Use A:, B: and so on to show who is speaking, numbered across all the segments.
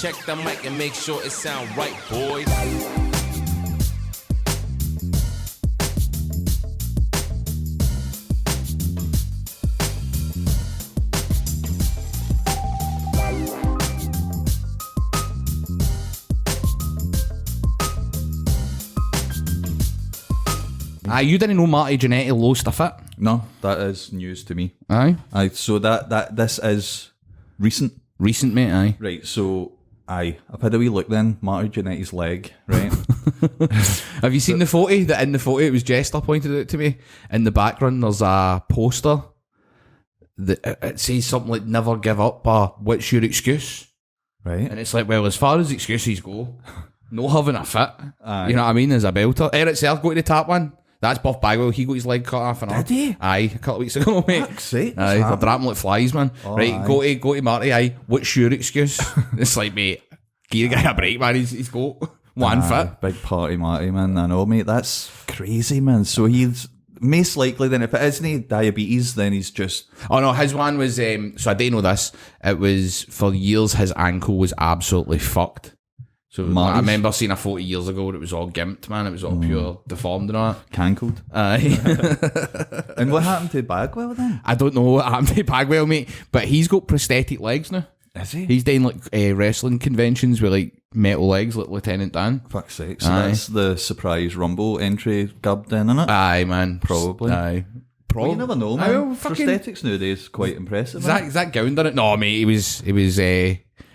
A: Check the mic and make sure it sound right, boys.
B: You didn't know Marty Jannetty lost a fit?
C: No, that is news to me.
B: Aye.
C: So this is recent.
B: Recent, mate, aye.
C: Right, so I've had a wee look then. Marty Jannetty's leg, right?
B: Have you seen the photo? That in the photo, it was Jester pointed out to me. In the background, there's a poster that it says something like "Never give up," or "What's your excuse?"
C: Right.
B: And it's like, well, as far as excuses go, no having a fit.
C: Aye.
B: You know what I mean? As a belter, Eric Self go to the tap one. That's Buff Bagwell. He got his leg cut off. And
C: Did he?
B: Aye, a couple of weeks ago, mate.
C: Fuck's sake,
B: Aye, they're dropping like flies, man.
C: Oh,
B: right,
C: aye.
B: go to Marty. Aye, what's your excuse? It's like, mate, give the guy a break, man. He's got one fit.
C: Big party Marty, man. I know, mate. That's crazy, man. So he's most likely then, if it isn't diabetes, then he's just...
B: Oh no, his one was, so I didn't know this, it was, for years, his ankle was absolutely fucked. So
C: Marty's.
B: I remember seeing a photo years ago where it was all gimped, man. It was all pure deformed and all that.
C: Cancelled.
B: Aye.
C: And what happened to Bagwell then?
B: I don't know what happened to Bagwell, mate, but he's got prosthetic legs now.
C: Is he?
B: He's doing like wrestling conventions with like metal legs, like Lieutenant Dan.
C: Fuck's sake. So
B: Aye.
C: that's the surprise Rumble entry gubbed in, innit?
B: Aye, man.
C: Probably.
B: Aye.
C: Well, you never know, man.
B: Aye, well, fucking-
C: Prosthetics nowadays quite impressive. man.
B: Is that Gowan done it? No, mate, he was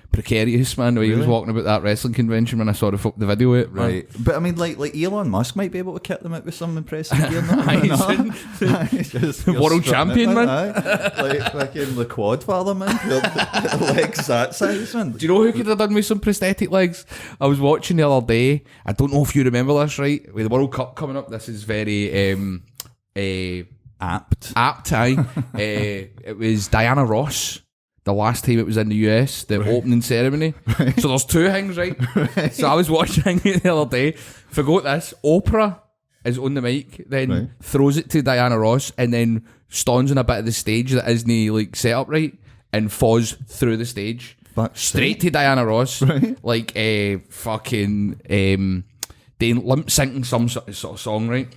B: precarious, man, the way he was
C: Really?
B: walking about that wrestling convention when I saw the video of it. Man.
C: Right, but I mean, like Elon Musk might be able to kick them out with some impressive gear. No?
B: Aye,
C: He's just
B: World
C: strutting
B: champion,
C: it,
B: man.
C: Aye. Like fucking the quad father, man. Legs that size, man.
B: Do you know who could have done with some prosthetic legs? I was watching the other day. I don't know if you remember this, right? With the World Cup coming up, this is very
C: Apt.
B: aye. It was Diana Ross. The last time it was in the US, the opening ceremony. Right. So there's two things, right? So I was watching it the other day. Forgot this. Oprah is on the mic, then throws it to Diana Ross, and then stands on a bit of the stage that isn't like set up right, and falls through the stage. Straight to Diana Ross.
C: Right.
B: Like fucking doing lip syncing some sort of song, right?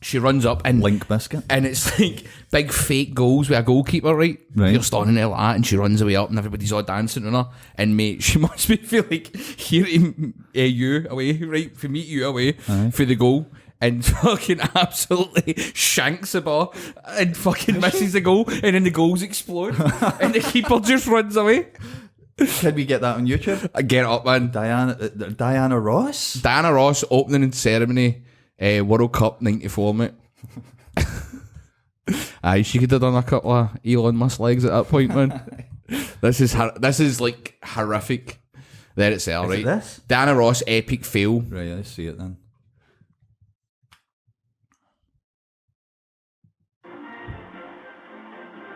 B: She runs up and
C: Link Biscuit.
B: and it's like big fake goals with a goalkeeper, right?
C: Right.
B: You're standing there like that, and she runs away up, and everybody's all dancing on her. And mate, she must be feel like hearing you away, right? For meet you away for the goal, and fucking absolutely shanks the ball and fucking misses the goal, and then the goals explode, and the keeper just runs away.
C: Can we get that on YouTube?
B: Get it up, man.
C: Diana Ross?
B: Diana Ross opening ceremony. World Cup 94, mate. Aye, she could have done a couple of Elon Musk legs at that point, man. This is like horrific. There it's there, right?
C: It this?
B: Diana Ross epic fail.
C: Right, let's see it then.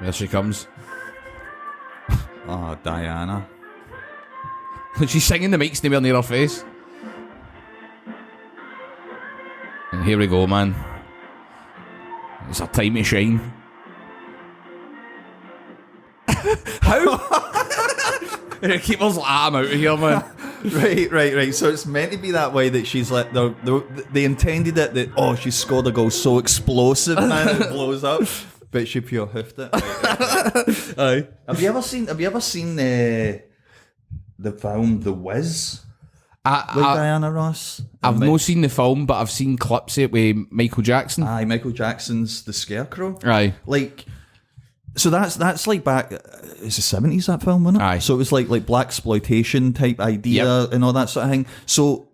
B: There she comes.
C: Oh, Diana.
B: She's singing, the mic's nowhere near her face. And here we go, man. It's her time to shine. How? And the keeper's like, I'm out of here, man.
C: Right. So it's meant to be that way that she's like, they intended it that, she scored a goal so explosive, man, it blows up. But she pure hoofed it. Right.
B: Aye.
C: Have you ever seen the film The Wiz? With Diana Ross?
B: I've not seen the film, but I've seen clips of it with Michael Jackson.
C: Aye, Michael Jackson's The Scarecrow.
B: Aye.
C: Like, so that's like back, it's the 70s, that film, wasn't it?
B: Aye.
C: So it was like black exploitation type idea and all that sort of thing. So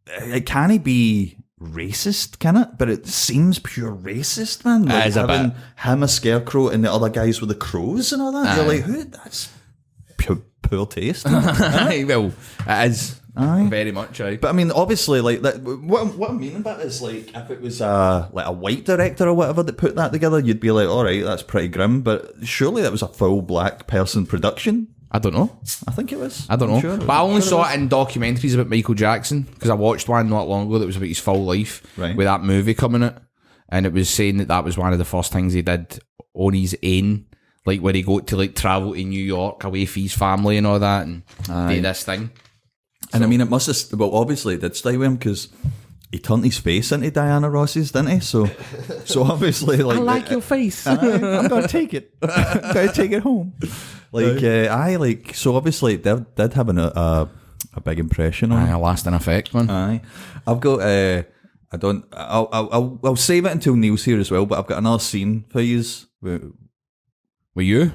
C: it can't be racist, can it? But it seems pure racist, man. Like
B: It is a
C: having
B: bit.
C: him a scarecrow and the other guys with the crows and all that. You're
B: Aye.
C: like, who? That's pure poor taste.
B: Aye, well, it is.
C: Aye.
B: Very much, aye.
C: But I mean, obviously, like that. What I'm meaning about it is, like, if it was like a white director or whatever that put that together, you'd be like, all right, that's pretty grim. But surely that was a full black person production.
B: I don't know.
C: I think it was.
B: I don't
C: I'm
B: know.
C: sure.
B: But I only
C: I'm
B: saw
C: sure
B: it in documentaries about Michael Jackson, because I watched one not long ago that was about his full life
C: Right.
B: with that movie coming out. And it was saying that was one of the first things he did on his own, like where he got to like travel to New York away from his family and all that, and do this thing.
C: And I mean, it must have. Well, obviously, it did stay with him because he turned his face into Diana Ross's, didn't he? So obviously, like,
B: I like your face.
C: I'm gonna take it. I'm gonna take it home. Like, so obviously, they did have a big impression on him.
B: A lasting effect, man.
C: Aye, I've got. I'll save it until Neil's here as well. But I've got another scene for yous.
B: Were you?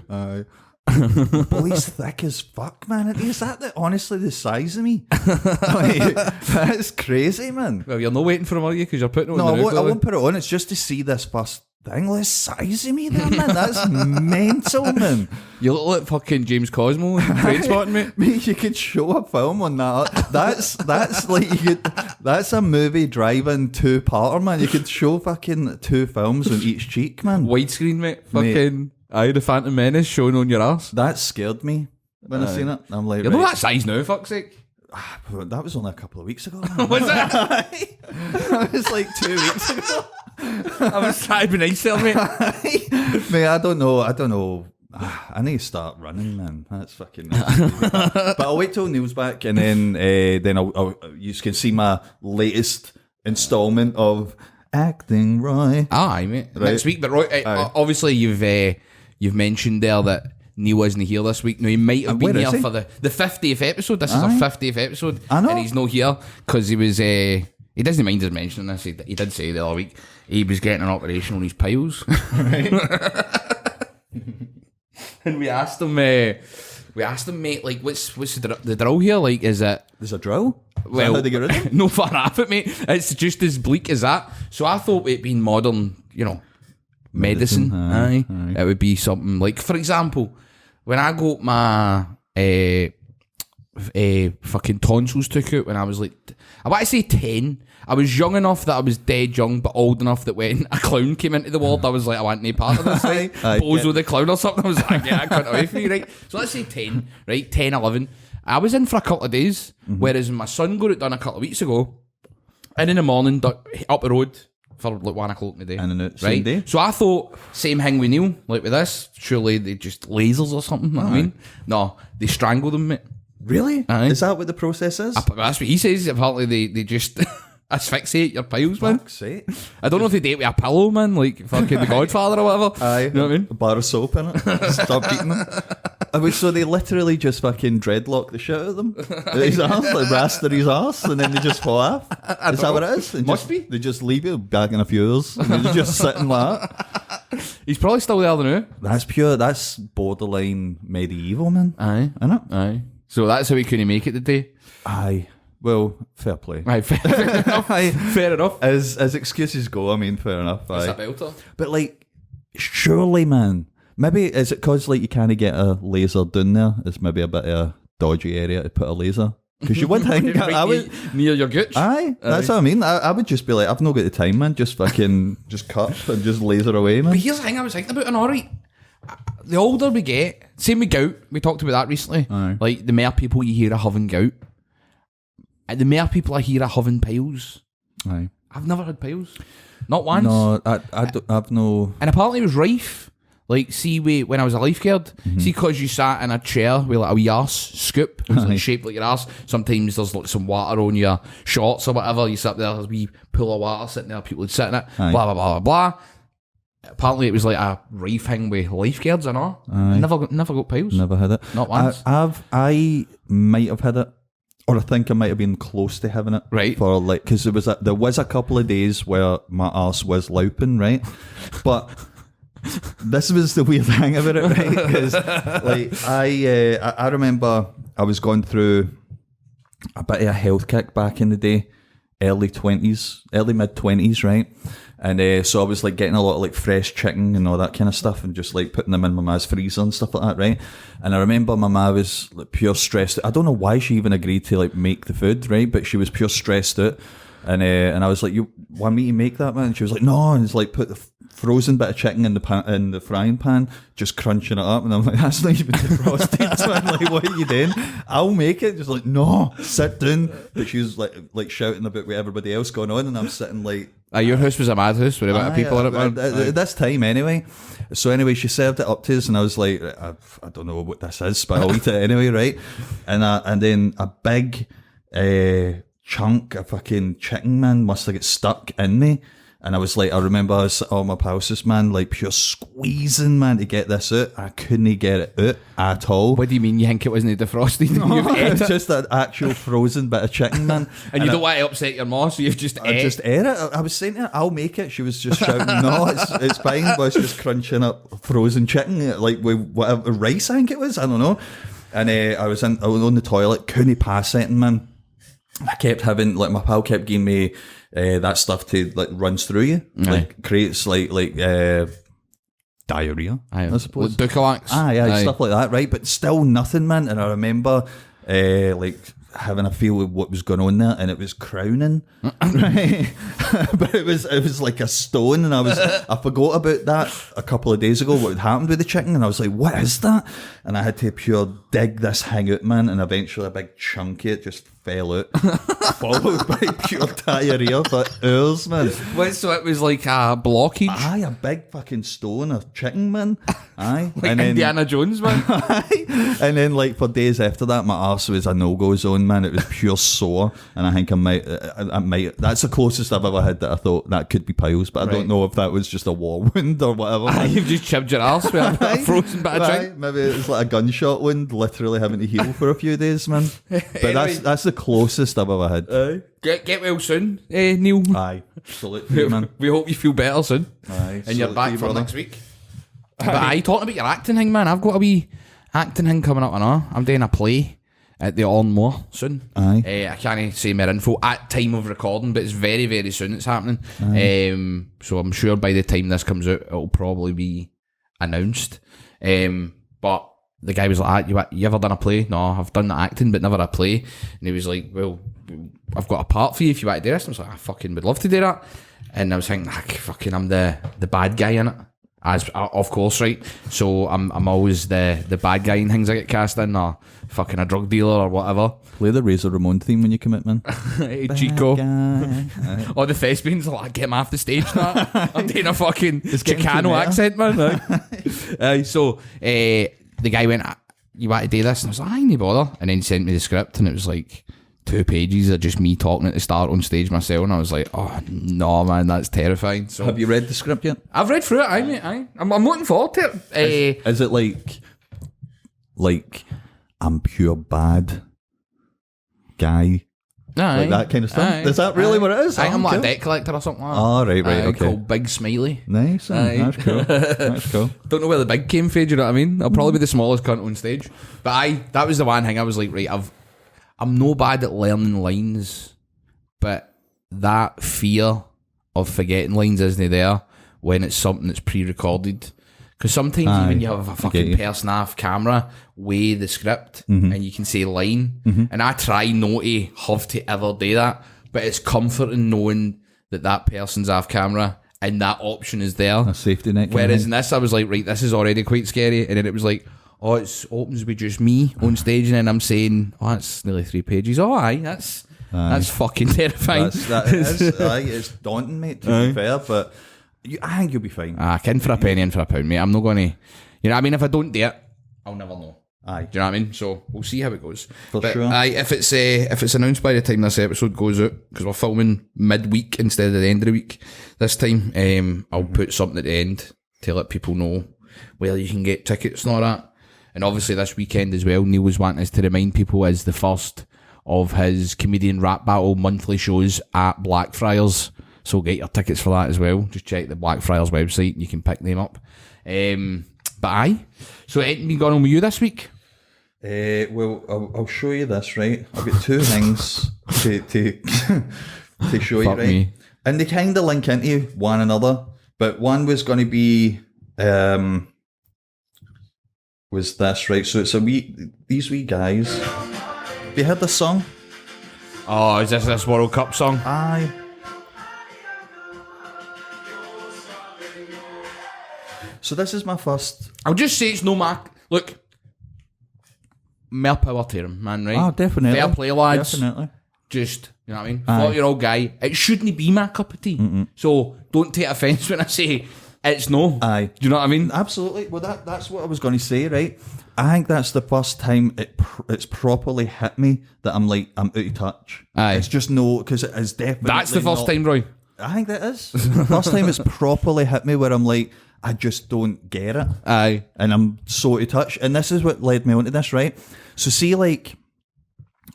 C: Boy's thick as fuck, man. Is that honestly the size of me? Like, that's crazy, man.
B: Well, you're not waiting for him, are you? Because you're putting it on.
C: No, I won't put it on. It's just to see this first thing. The size of me there, man. That's mental, man.
B: You look like fucking James Cosmo in Trainspotting, mate.
C: Mate, you could show a film on that. That's like that's a movie driving two-parter, man. You could show fucking 2 films on each cheek, man.
B: Widescreen, mate. Fucking... Aye, the Phantom Menace showing on your ass.
C: That scared me when I seen it. I'm like,
B: you're not that size now, fuck's sake.
C: That was only a couple of weeks ago.
B: Was it?
C: That was like 2 weeks ago.
B: I was trying to be nice there, mate.
C: Mate, I don't know. I need to start running, man. That's fucking nice. But I'll wait till Neil's back, and then I'll you can see my latest installment of Acting Roy.
B: Aye, mate.
C: Right.
B: Next week, but Roy, obviously you've mentioned there that Neil isn't here this week. Now, he might have been here for the 50th episode. This is our 50th episode.
C: I know.
B: And he's not here because he was... he doesn't mind us mentioning this. He did say the other week he was getting an operation on his piles.
C: Right.
B: And we asked him, mate, what's the drill here? Like, is it...
C: There's a drill?
B: Well,
C: how they get rid of it?
B: No far off it, mate. It's just as bleak as that. So I thought it being modern, medicine. Aye. It would be something like, for example, when I got my fucking tonsils took out when I was like, I want to say 10. I was young enough that I was dead young, but old enough that when a clown came into the world, I was like, I want no part of this. Like, Bozo the clown or something. I was like, yeah, I can't away from you, right? So let's say 10, right? 10, 11. I was in for a couple of days, whereas my son got it done a couple of weeks ago, and in the morning, up the road for like 1 o'clock in the day.
C: And then same day.
B: So I thought, same thing with Neil, like with this, surely they just lasers or something, you know what I mean? No, they strangled him, mate.
C: Really?
B: Aye.
C: Is that what the process is?
B: That's what he says. Apparently they just asphyxiate your piles, man.
C: Fuck's sake.
B: I don't know if they date with a pillow, man, like fucking The Godfather or whatever.
C: Aye.
B: You know what I mean?
C: A bar of soap in it. Stop beating them. So they literally just fucking dreadlock the shit out of them? His arse, like raster his arse, and then they just fall off? Is that what it is?
B: Must be.
C: They just leave you back in a few years, and they're just sitting like that.
B: He's probably still there now.
C: That's borderline medieval, man.
B: Aye.
C: Isn't it?
B: Aye. So that's how he couldn't make it today.
C: Aye. Well, fair play.
B: Aye, fair enough.
C: Aye.
B: Fair enough.
C: As excuses go, I mean, fair enough.
B: It's
C: Aye.
B: a belter.
C: But like, surely, man. Maybe is it because like you can't get a laser down there? It's maybe a bit of a dodgy area to put a laser. Because you would think I would
B: near your gooch.
C: Aye, that's what I mean. I would just be like, I've not got the time, man. Just fucking just cut and just laser away, man.
B: But here's the thing I was thinking about, and alright, the older we get, same with gout, we talked about that recently.
C: Aye.
B: Like the more people you hear are having gout, and the more people I hear are having piles.
C: Aye.
B: I've never had piles, not once.
C: No, I've no.
B: And apparently it was rife. Like, see, when I was a lifeguard, see, because you sat in a chair with like a wee arse scoop, it was like shaped like your arse. Sometimes there's like some water on your shorts or whatever. You sit there, there's a wee pool of water sitting there, people would sit in it,
C: Aye.
B: blah, blah, blah, blah, blah. Apparently it was like a rife thing with lifeguards and all. Never got piles.
C: Never had it.
B: Not once.
C: I might have had it, or I think I might have been close to having it.
B: Right.
C: For like, because there was a couple of days where my arse was louping, right, but. This was the weird thing about it, right? Because like I remember I was going through a bit of a health kick back in the day, early mid-20s, right? And so I was like getting a lot of like fresh chicken and all that kind of stuff, and just like putting them in my ma's freezer and stuff like that, right? And I remember my ma was like pure stressed. I don't know why she even agreed to like make the food, right? But she was pure stressed out. And I was like, you want me to make that, man? And she was like, no. And it's like, put the frozen bit of chicken in the frying pan, just crunching it up. And I'm like, that's not even defrosted, man. Like, what are you doing? I'll make it. Just like, no, sit down. But she was like shouting about what everybody else going on, and I'm sitting like,
B: your house was a mad house with a bit of people in it, man.
C: At this time, anyway. So anyway, she served it up to us, and I was like, I don't know what this is, but I'll eat it anyway, right? And then a big chunk of fucking chicken, man, must have got stuck in me. And I was like, I remember I was sitting on my pulses, man, like pure squeezing, man, to get this out. I couldn't get it out at all.
B: What do you mean you think it wasn't defrosted?
C: No, it's just an actual frozen bit of chicken, man.
B: and you don't want to upset your mom, so you've just
C: I just ate it. I was saying to her, I'll make it. She was just shouting, no, it's fine. But I was just crunching up frozen chicken, like with whatever rice I think it was. I don't know. And I was on the toilet, couldn't pass it, man. I kept having, like, my pal kept giving me that stuff to, like, runs through you. Like, creates, like diarrhea, I suppose.
B: Dukalax.
C: Aye, stuff like that, right? But still nothing, man. And I remember, like, having a feel of what was going on there, and it was crowning, right? But it was like a stone, and I forgot about that a couple of days ago, what had happened with the chicken, and I was like, what is that? And I had to pure dig this hang out, man, and eventually a big chunk of it just fell out, followed by pure diarrhea for hours, man.
B: Wait, so it was like a blockage?
C: Aye, a big fucking stone of chicken, man. Aye.
B: Like and Indiana Jones, man.
C: Aye. And then, like, for days after that, my arse was a no-go zone, man. It was pure sore, and I think I might, that's the closest I've ever had that I thought that could be piles, but I don't know if that was just a war wound or whatever.
B: You've just chipped your arse with a frozen bit of chicken.
C: Maybe it was like a gunshot wound, literally having to heal for a few days, man. But anyway, that's the closest I've ever had.
B: Get well soon, Neil.
C: Aye, salute to you, man.
B: We hope you feel better soon.
C: Aye,
B: and you're back for next week. But aye, talking about your acting thing, man, I've got a wee acting thing coming up, I'm doing a play at the Onmore soon.
C: Aye.
B: I can't say more info at time of recording, but it's very, very soon it's happening. So I'm sure by the time this comes out, it'll probably be announced. But the guy was like, you ever done a play? No, I've done the acting, but never a play. And he was like, well, I've got a part for you if you want to do this. I was like, I fucking would love to do that. And I was thinking, fucking, I'm the bad guy in it. As of course, right? So I'm always the bad guy in things I get cast in, or fucking a drug dealer or whatever.
C: Play the Razor Ramon theme when you commit, man.
B: Hey, Chico. Or the thespians are like, get him off the stage now. I'm doing a fucking Chicano accent, man. So the guy went, you want to do this? And I was like, aye, no bother. And then he sent me the script, and it was like 2 pages of just me talking at the start on stage myself, and I was like, oh no, man, that's terrifying. So
C: have you read the script yet?
B: I've read through it, aye, mate, aye. I'm looking forward to it.
C: Is it like I'm pure bad guy?
B: Aye,
C: like that kind of stuff?
B: Aye,
C: is that really what it is?
B: I'm like a debt collector or something like that.
C: Oh, right, okay.
B: Called Big Smiley.
C: Nice, that's cool. That's cool.
B: Don't know where the big came from, do you know what I mean? I'll probably be the smallest cunt on stage. But that was the one thing I was like, right, I'm no bad at learning lines, but that fear of forgetting lines isn't there when it's something that's pre-recorded. Because sometimes even you have a fucking person off camera weigh the script and you can say line, and I try not to have to ever do that, but it's comforting knowing that person's off camera and that option is there.
C: A safety net.
B: Whereas in this, I was like, right, this is already quite scary, and then it was like, oh, it opens with just me on stage, and then I'm saying, oh, that's nearly 3 pages. Oh, aye, that's fucking terrifying.
C: It's daunting, mate, to be fair, but I think you'll be fine.
B: In for a penny, in for a pound, mate. I'm not going to, you know what I mean? If I don't do it, I'll never know.
C: Aye.
B: Do you know what I mean? So we'll see how it goes.
C: For sure.
B: Aye, if it's announced by the time this episode goes out, because we're filming midweek instead of the end of the week this time, I'll put something at the end to let people know where you can get tickets and all that. And obviously this weekend as well, Neil was wanting us to remind people, is the first of his comedian rap battle monthly shows at Blackfriars. So get your tickets for that as well. Just check the Blackfriars website and you can pick them up. But aye. So anything been going on with you this week?
C: Well, I'll show you this, right? I've got 2 things to show you, right?
B: Me.
C: And they kind of link into one another. But one was going to be... was this, right? So it's these wee guys. Have you heard this song?
B: Oh, is this World Cup song?
C: Aye. So this is my first.
B: I'll just say it's no mark. Look, more power to him, man, right?
C: Oh, definitely.
B: Fair play, lads.
C: Definitely.
B: Just, you know what I mean?
C: Aye.
B: 40-year-old guy. It shouldn't be my cup of tea. So don't take offence when I say it's no.
C: Aye.
B: Do you know what I mean?
C: Absolutely. Well, that's what I was going to say, right? I think that's the first time it's properly hit me that I'm out of touch.
B: Aye.
C: It's just no, because it is definitely.
B: That's the first time, Roy.
C: I think that is. First time it's properly hit me where I'm like, I just don't get it.
B: Aye.
C: And I'm so out of touch. And this is what led me onto this, right? So see, like,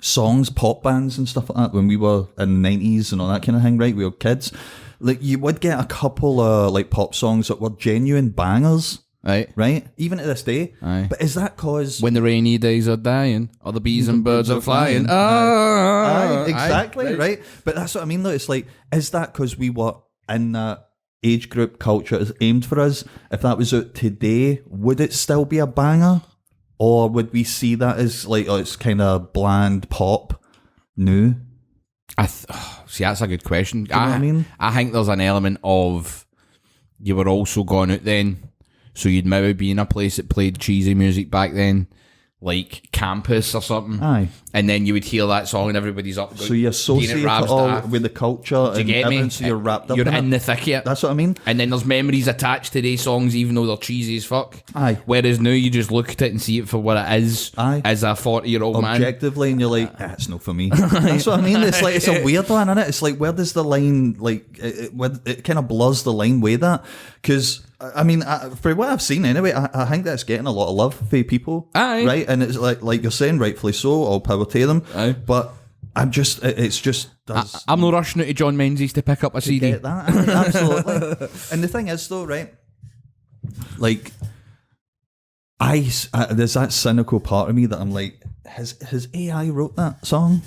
C: songs, pop bands and stuff like that, when we were in the 90s and all that kind of thing, right? We were kids. Like, you would get a couple of, like, pop songs that were genuine bangers. Right? Even to this day.
B: Aye.
C: But is that cause...
B: When the rainy days are dying, all the bees and birds are flying.
C: Aye, exactly, right? But that's what I mean, though. It's like, is that because we were in that age group culture is aimed for us? If that was out today, would it still be a banger? Or would we see that as, like, oh, it's kind of bland pop? No.
B: See, that's a good question.
C: Do you know what I mean?
B: I think there's an element of you were also going out then, so you'd maybe be in a place that played cheesy music back then, like Campus or something.
C: Aye.
B: And then you would hear that song and everybody's up.
C: So you associate it all with the culture and
B: get me?
C: everything, so you're wrapped up
B: You're
C: in
B: in
C: it.
B: the thick of it.
C: That's what I mean.
B: And then there's memories attached to these songs, even though they're cheesy as fuck.
C: Aye.
B: Whereas now you just look at it and see it for what it is.
C: Aye.
B: As a 40-year-old man.
C: Objectively, and you're like, it's not for me. That's what I mean. It's like, it's a weird one, isn't it? It's like, where does the line, like, it kind of blurs the line with that? Because, I mean, for what I've seen anyway, I think that's getting a lot of love for people.
B: Aye.
C: Right? And it's like you're saying, rightfully so, all power to them.
B: Aye.
C: But I'm just, it's just...
B: I'm not rushing out to John Menzies to pick up a CD.
C: Get that? Absolutely. And the thing is, though, right? Like, there's that cynical part of me that I'm like, has AI wrote that song?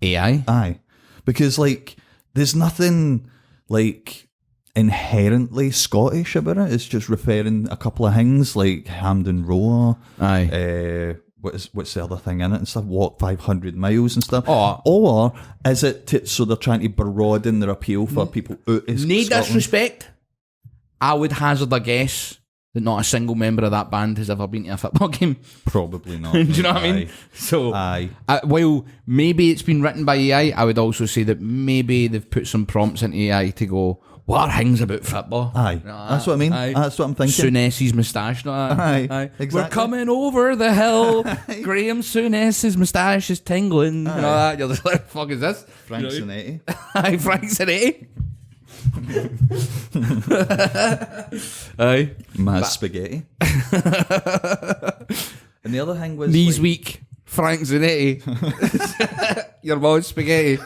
B: AI?
C: Aye. Because, like, there's nothing, like, inherently Scottish about it. It's just referring a couple of things, like Hampden Roar.
B: Aye.
C: What's the other thing in it and stuff? Walk 500 miles and stuff.
B: Oh.
C: Or is it so they're trying to broaden their appeal for people out of
B: Need
C: Scotland?
B: disrespect, I would hazard a guess that not a single member of that band has ever been to a football game.
C: Probably not.
B: Do you know what I
C: Aye.
B: mean? So,
C: Aye.
B: while maybe it's been written by AI, I would also say that maybe they've put some prompts into AI to go, what are things about football?
C: Aye. That's what I mean.
B: Aye.
C: That's what I'm thinking.
B: Souness's moustache.
C: Aye, exactly.
B: We're coming over the hill. Graham Souness's moustache is tingling. You know that. You're just like, what the fuck is this?
C: Frank
B: You know?
C: Zanetti.
B: Aye, Frank Zanetti. Aye.
C: Mad spaghetti. And the other thing was...
B: Knees
C: like,
B: weak. Frank Zanetti. Your mom's spaghetti.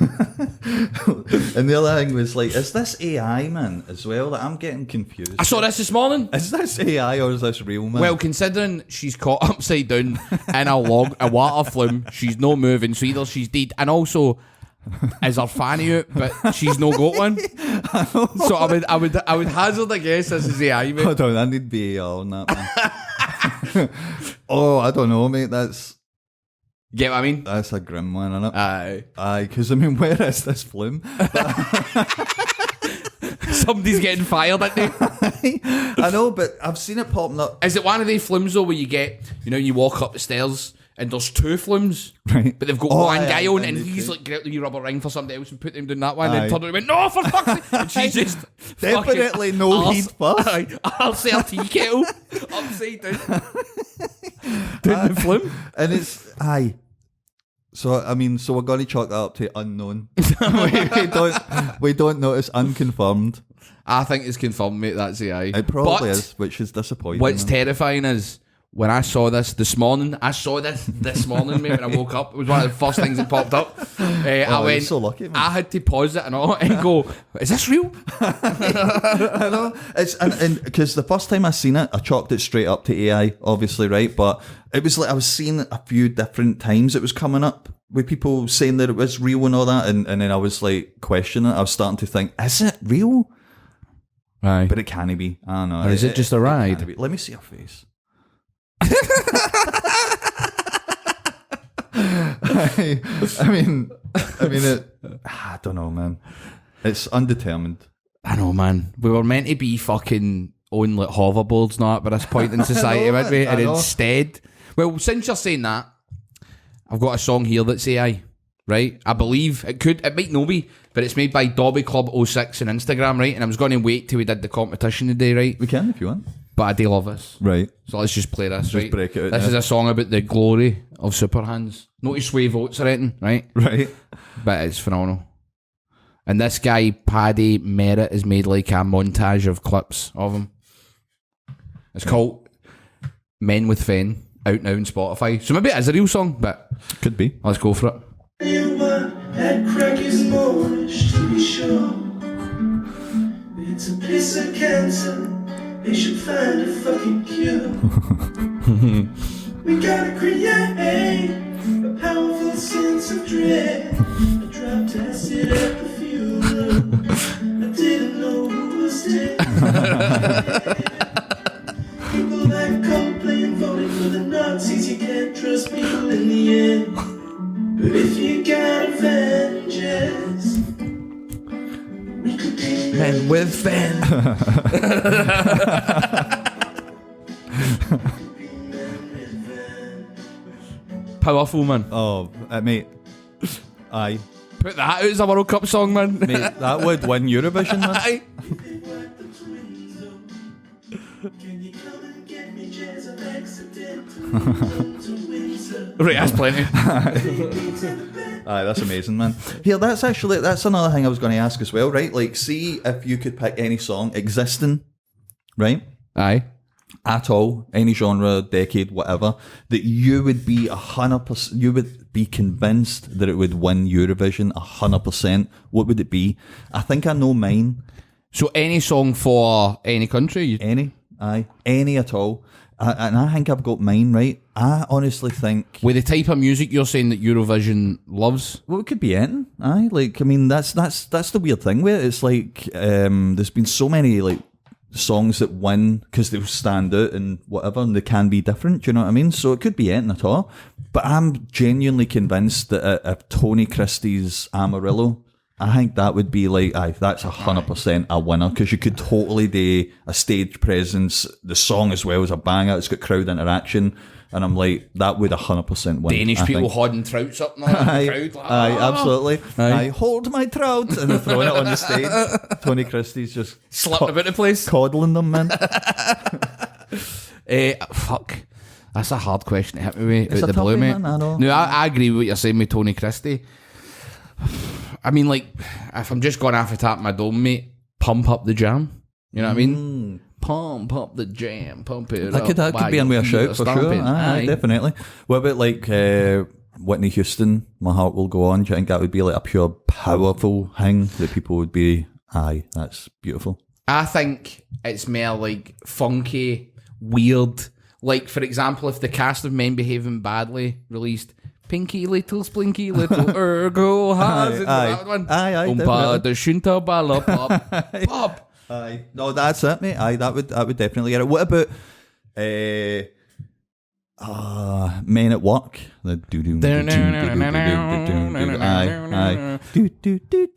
C: And the other thing was like, is this AI, man, as well? Like, I'm getting confused.
B: I saw this morning.
C: Is this AI or is this real, man?
B: Well, considering she's caught upside down in a water flume, she's not moving, so either she's dead, and also is her fanny out, but she's no got one. So I would hazard a guess this is AI, mate.
C: Hold on, I need BAR on that, man. Oh, I don't know, mate.
B: Get what I mean?
C: That's a grim one, isn't it?
B: Aye.
C: Because I mean, where is this flume?
B: Somebody's getting fired, isn't they?
C: I know, but I've seen it popping up.
B: Is it one of these flumes though where you get, you walk up the stairs and there's two flumes,
C: Right.
B: but they've got
C: Oh,
B: one
C: aye,
B: guy
C: aye,
B: on
C: and
B: and
C: they
B: he's
C: do.
B: like, get out the wee rubber ring for somebody else and put them down that one
C: Aye.
B: and then turn around and went, no, for fuck's sake. And she's just
C: Definitely no heat first.
B: I'll say a tea kettle upside down. Down the flume.
C: And it's, aye. So, I mean, we're going to chalk that up to unknown. we don't know, it's unconfirmed.
B: I think it's confirmed, mate, that's AI.
C: It probably
B: But
C: is, which is disappointing.
B: what's
C: man.
B: terrifying is when I saw this morning, mate, when I woke up. It was one of the first things that popped up. I
C: you're
B: went,
C: so lucky, man.
B: I had to pause it and all and go, is this real?
C: I know. It's and because the first time I seen it, I chalked it straight up to AI, obviously, right? But it was like I was seeing it a few different times. It was coming up with people saying that it was real and all that, and then I was like questioning it. I was starting to think, is it real?
B: Right.
C: But it can't be. I don't know.
B: Or is it just a ride?
C: Can't be. Let me see her face. I mean, I don't know, man. It's undetermined.
B: I know, man. We were meant to be fucking on like hoverboards now by this point in society, weren't we? And instead, well, since you're saying that, I've got a song here that's AI, right? I believe it might not be, but it's made by Dobby Club 06 on Instagram, right? And I was going to wait till we did the competition today, right?
C: We can if you want.
B: But I do love this.
C: Right.
B: So let's just play this,
C: Just
B: right?
C: break it out,
B: This is a song about the glory of super hands. Not to sway votes or anything, right?
C: Right.
B: But it's phenomenal. And this guy, Paddy Merritt, has made like a montage of clips of him. It's called Men with Fen, out now on Spotify. So maybe it is a real song, but
C: Could be.
B: let's go for it.
D: Anyone that crack is Moorish, to be sure. It's a piece of cancer. They should find a fucking cure. We gotta create a powerful sense of dread. I dropped acid at the funeral. I didn't know who was dead. People that come playing voting for the Nazis. You can't trust people in the end. But if you got Avengers, we could be
B: Men with Fen. Powerful, man.
C: Oh, mate. Aye.
B: Put that out as a World Cup song, man.
C: Mate, that would win Eurovision, man.
B: Aye.
D: Can you come and get me jazz of accidental to Windsor?
B: Right, that's plenty.
C: Aye, that's amazing, man. Here, that's another thing I was going to ask as well, right? Like, see if you could pick any song existing, right?
B: Aye.
C: At all, any genre, decade, whatever, that you would be 100%, you would be convinced that it would win Eurovision 100%. What would it be? I think I know mine.
B: So any song for any country?
C: Any at all. And I think I've got mine, right? I honestly think...
B: With the type of music you're saying that Eurovision loves?
C: Well, it could be anything. Aye, like, I mean, that's the weird thing with it. It's like, there's been so many, like, songs that win because they stand out and whatever, and they can be different, do you know what I mean? So it could be anything at all. But I'm genuinely convinced that if Tony Christie's Amarillo, I think that would be like, that's 100% a winner, because you could totally do a stage presence. The song as well is a banger. It's got crowd interaction, and I'm like, that would 100% win.
B: Danish
C: I
B: people
C: think.
B: holding trouts up in the crowd. Like,
C: Absolutely.
B: Aye.
C: I hold my trout, and they're throwing it on the stage. Tony Christie's just
B: Slipping about the place.
C: coddling them, man.
B: Fuck. That's a hard question to hit me with
C: It's
B: out
C: a
B: the blue,
C: toughie,
B: mate.
C: man, I know.
B: No, I agree with what you're saying with Tony Christie. I mean, like, if I'm just going off the top of my dome, mate, pump up the jam. You know what I mean? Pump up the jam, pump it up.
C: That could be on with a shout for sure.
B: Stomping.
C: Aye, definitely. What about like Whitney Houston, My Heart Will Go On? Do you think that would be like a pure powerful thing that people would be, aye, that's beautiful?
B: I think it's more like funky, weird. Like, for example, if the cast of Men Behaving Badly released Pinky Little Splinky Little Ergo has it, that one.
C: Aye,
B: The Shunta Bala Pop. Pop.
C: Aye, no, that's it, mate. Aye, that would definitely get it. What about Men at Work? The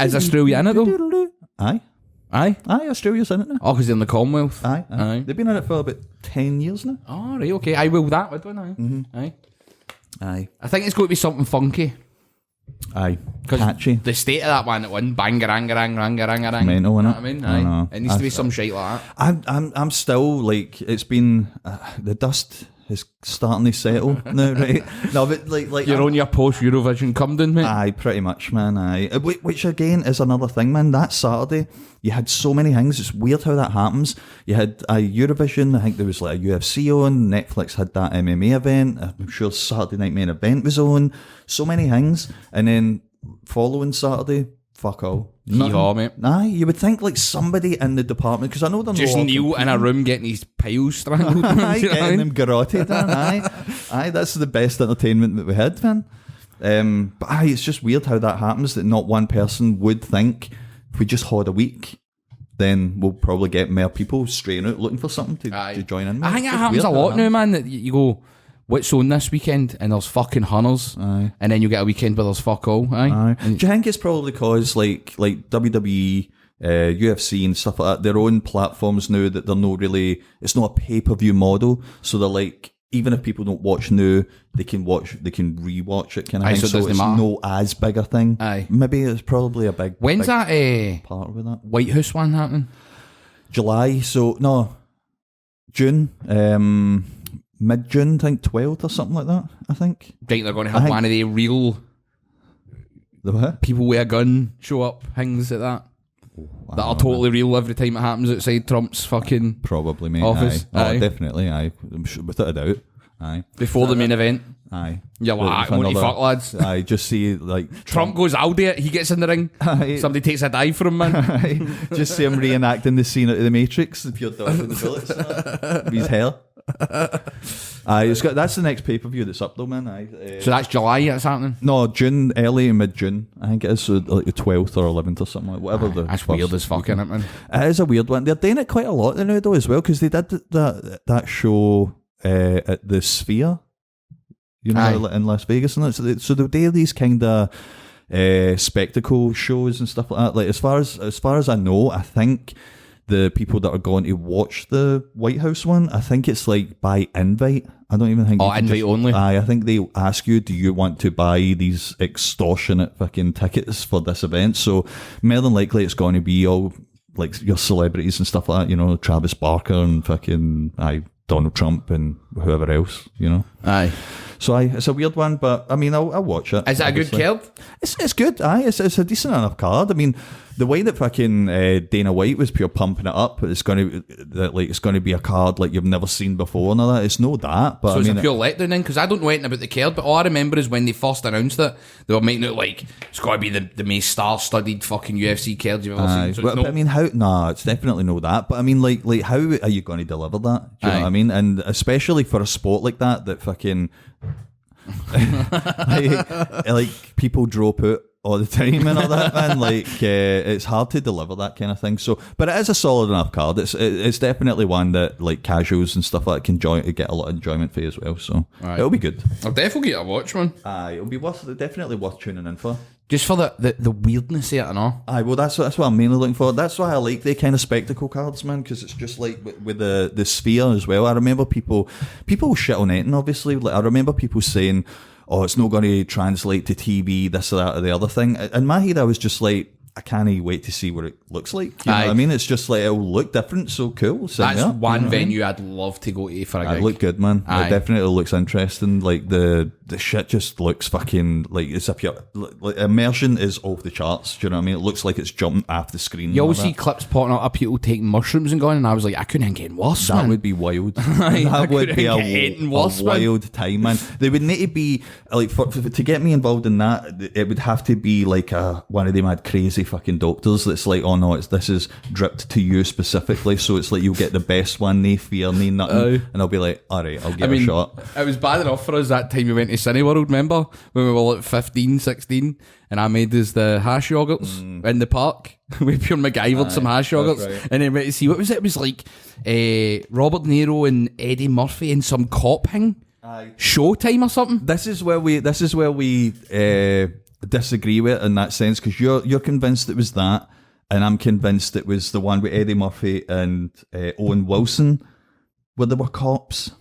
B: Is Australia in it though?
C: Aye, Australia's in it now.
B: Oh, because they're in the Commonwealth.
C: Aye. They've been in it for about 10 years now.
B: Oh, right, okay. I will that one, aye. Aye.
C: Aye.
B: I think it's going to be something funky.
C: Aye. Catchy.
B: The state of that one that won, bangarang, rangarang.
C: Mental, innit?
B: You know what I mean? Aye.
C: know.
B: It needs to be some shite like that.
C: I'm still like, it's been the dust is starting to settle now, right? No, but like
B: You're on your post Eurovision come down, mate.
C: Aye, pretty much, man. Aye, which again is another thing, man. That Saturday, you had so many things. It's weird how that happens. You had Eurovision. I think there was like a UFC on. Netflix had that MMA event. I'm sure Saturday Night Main Event was on. So many things, and then following Saturday, fuck all.
B: Hee-haw, mate.
C: Aye, you would think like somebody in the department, because I know they're
B: Just
C: not all
B: Neil in a room getting his piles strangled.
C: Aye,
B: You know what I
C: getting
B: mean?
C: them garroted on. Aye, that's the best entertainment that we had, man. But aye, it's just weird how that happens, that not one person would think, if we just had a week, then we'll probably get more people straight out looking for something to join in with.
B: I think it
C: It's
B: happens
C: weird
B: a
C: how
B: lot
C: that
B: now,
C: happens.
B: man, that you go, what's on this weekend, and there's fucking hunters,
C: Aye.
B: and then you get a weekend where there's fuck all. Aye.
C: Do you think it's probably because like WWE, UFC and stuff like that, their own platforms now that they're not really, it's not a pay-per-view model, so they're like, even if people don't watch now, they can rewatch it kind of
B: Aye,
C: thing.
B: so it doesn't
C: it's
B: matter.
C: no as big a thing.
B: Aye.
C: Maybe it's probably a big.
B: When's
C: big
B: that
C: part with that?
B: White House one happening?
C: July. So no, June. Mid-June, I think 12th or something like that. I think.
B: Think they're going to have
C: think-
B: one of the real
C: The what?
B: people with a gun show up things like that. That are totally real every time it happens outside Trump's fucking
C: Probably, mate.
B: office.
C: Aye.
B: Aye.
C: Oh, definitely. Aye. I'm sure, without a doubt. Aye.
B: before the main event.
C: Aye.
B: You're like, what the fuck, lads?
C: Aye. Just see like
B: Trump goes, I'll do it. He gets in the ring.
C: Aye.
B: Somebody takes a dive from him, man.
C: Aye. Just see him reenacting the scene out of The Matrix. If you're dodging the bullets, with his hair. Aye, that's the next pay per view that's up though, man. Aye.
B: So that's July that's happening?
C: No, June, early mid June. I think it is, so like the 12th or 11th or something, like whatever.
B: That's
C: first
B: weird as fuck, innit, man?
C: It is a weird one. They're doing it quite a lot now though as well, because they did that show at the Sphere, you know,
B: Aye.
C: in Las Vegas, and that. So they do these kind of spectacle shows and stuff like that. Like as far as I know, I think the people that are going to watch the White House one, I think it's like by invite. I don't even think.
B: Oh,
C: you can
B: invite only?
C: Aye, I think they ask you, do you want to buy these extortionate fucking tickets for this event? So more than likely it's going to be all like your celebrities and stuff like that, you know, Travis Barker and fucking Donald Trump and whoever else, you know.
B: Aye.
C: So it's a weird one, but I mean, I'll watch it.
B: Is it a good
C: obviously.
B: card?
C: It's good. Aye, it's a decent enough card. I mean, the way that fucking Dana White was pure pumping it up, it's going to be a card like you've never seen before and all that. It's no that, but
B: So
C: I
B: it's
C: mean,
B: a pure letdown then, because I don't know anything about the card, but all I remember is when they first announced it, they were making it like it's got to be the most star-studded fucking UFC card you've ever
C: aye,
B: seen. So
C: but,
B: it's
C: but I mean, how? Nah, it's definitely no that. But I mean, like how are you going to deliver that? Do you know
B: Aye.
C: what I mean? And especially for a sport like that fucking like people drop out all the time and all that, man. Like it's hard to deliver that kind of thing. So, but it is a solid enough card. It's definitely one that like casuals and stuff like that can get a lot of enjoyment for as well. So
B: Right.
C: it'll be good.
B: I'll definitely get a watch, man.
C: Aye, it'll be definitely worth tuning in for.
B: Just for the weirdness of it and all.
C: Aye, well, that's what I'm mainly looking for. That's why I like the kind of spectacle cards, man, because it's just like with the Sphere as well. I remember people shit on it, and obviously, like I remember people saying, "Oh, it's not going to translate to TV, this or that or the other thing." In my head, I was just like, I can't wait to see what it looks like. You know
B: Aye.
C: what I mean? It's just like it'll look different, so cool. So,
B: That's
C: yeah,
B: one
C: you know what I mean?
B: venue I'd love to go to for a
C: It
B: gig.
C: looked good, man.
B: Aye.
C: It definitely looks interesting. Like the shit just looks fucking like it's up your like immersion is off the charts. Do you know what I mean? It looks like it's jumping off the screen.
B: You
C: and all
B: always see
C: that.
B: clips popping up of people taking mushrooms and going, and I was like, I couldn't think getting worse,
C: That
B: man.
C: would be wild.
B: I
C: That would
B: couldn't
C: be
B: get anything
C: a
B: worse, man.
C: wild time, man. They would need to be like to get me involved in that. It would have to be like one of them mad crazy fucking doctors that's like, oh no, this is dripped to you specifically, so it's like you'll get the best one, no fear, no nothing,
B: Aye.
C: and I'll be like, all right, I'll give
B: I mean,
C: it a shot.
B: it was bad enough for us that time we went to Cineworld, remember? When we were like 15, 16, and I made us the hash yogurts in the park. We pure MacGyvered some hash yogurts.
C: that's right.
B: And then went to see, what was it? It was like Robert De Niro and Eddie Murphy in some cop thing. Showtime or something.
C: This is where we disagree with it in that sense, because you're convinced it was that, and I'm convinced it was the one with Eddie Murphy and Owen Wilson, where they were cops.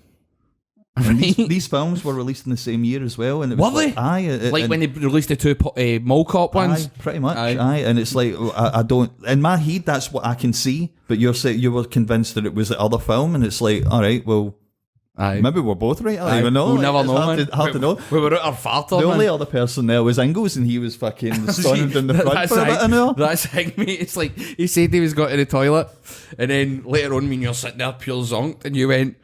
C: And these films were released in the same year as well, and it was
B: Were they?
C: like, aye,
B: Like when they released the two mall cop ones.
C: Aye, pretty much.
B: Aye.
C: Aye. And it's like I don't. In my head, that's what I can see. But you're saying you were convinced that it was the other film, and it's like, all right, well,
B: Aye.
C: maybe we're both right. I don't
B: Aye.
C: even know.
B: We'll
C: Like,
B: never
C: it's
B: know,
C: hard
B: man.
C: hard to know.
B: We were at our farter,
C: The
B: man.
C: only other person there was Ingalls, and he was fucking standing in the front for a bit. I know.
B: That's hang, mate. It's like he said he was got to the toilet, and then later on when you're sitting there pure zonked, and you went,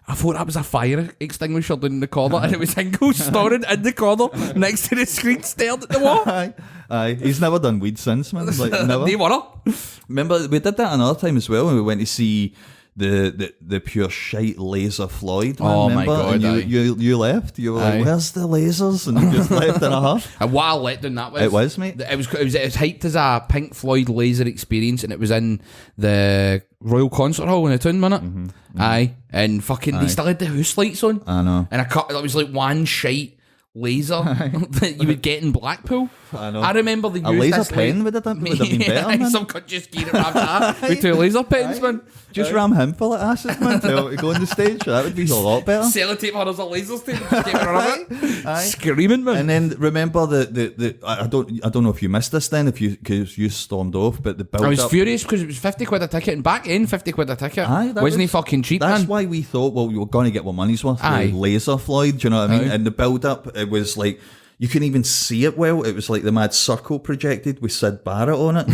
B: I thought that was a fire extinguisher down in the corner, and it was Ingalls snoring in the corner next to the screen, stared at the wall.
C: Aye, aye. He's never done weed since, man. Like never.
B: They were.
C: Remember, we did that another time as well when we went to see the pure shite laser Floyd. Man,
B: Oh, my
C: remember?
B: God,
C: And you left. You were like, "Where's the lasers?" And you just left in a huff.
B: And what a letdown that was.
C: It was, mate.
B: It was hyped as a Pink Floyd laser experience, and it was in the Royal Concert Hall in the town, wasn't it? Aye, and fucking they still had the house lights on.
C: I know.
B: And it was like one shite laser that you would get in Blackpool.
C: I know.
B: I remember they
C: A
B: used
C: laser
B: this
C: pen would have been better, man.
B: Some could just get it wrapped up with 2 laser pens, man.
C: Just ram him full of acid, man, to go on the stage. That would be a lot better.
B: Sellotape hunters of lasers, just get rid of it.
C: Aye.
B: Screaming, man.
C: And then remember the I don't know if you missed this then, because you stormed off, but the build
B: I was
C: up.
B: furious because it was 50 quid a ticket, and back in 50 quid a ticket.
C: Aye, that
B: Wasn't he
C: was-
B: fucking cheap,
C: That's
B: man?
C: why we thought, well, we were going to get our money's worth.
B: Aye.
C: The laser Floyd, do you know what I mean?
B: Aye.
C: And the build up, it was like, you couldn't even see it well. It was like the mad circle projected with Sid Barrett on it.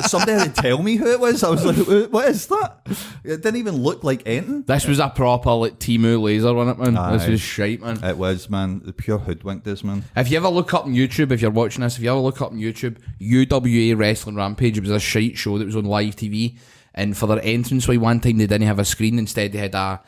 C: Somebody had to tell me who it was. I was like, what is that? It didn't even look like anything.
B: This was a proper like Temu laser, wasn't it, man?
C: Aye.
B: This was shite, man.
C: It was, man. The pure hoodwinked us, man.
B: If you ever look up on YouTube, if you're watching this, if you ever look up on YouTube, UWA Wrestling Rampage, it was a shite show that was on live TV. And for their entranceway, one time they didn't have a screen. Instead, they had a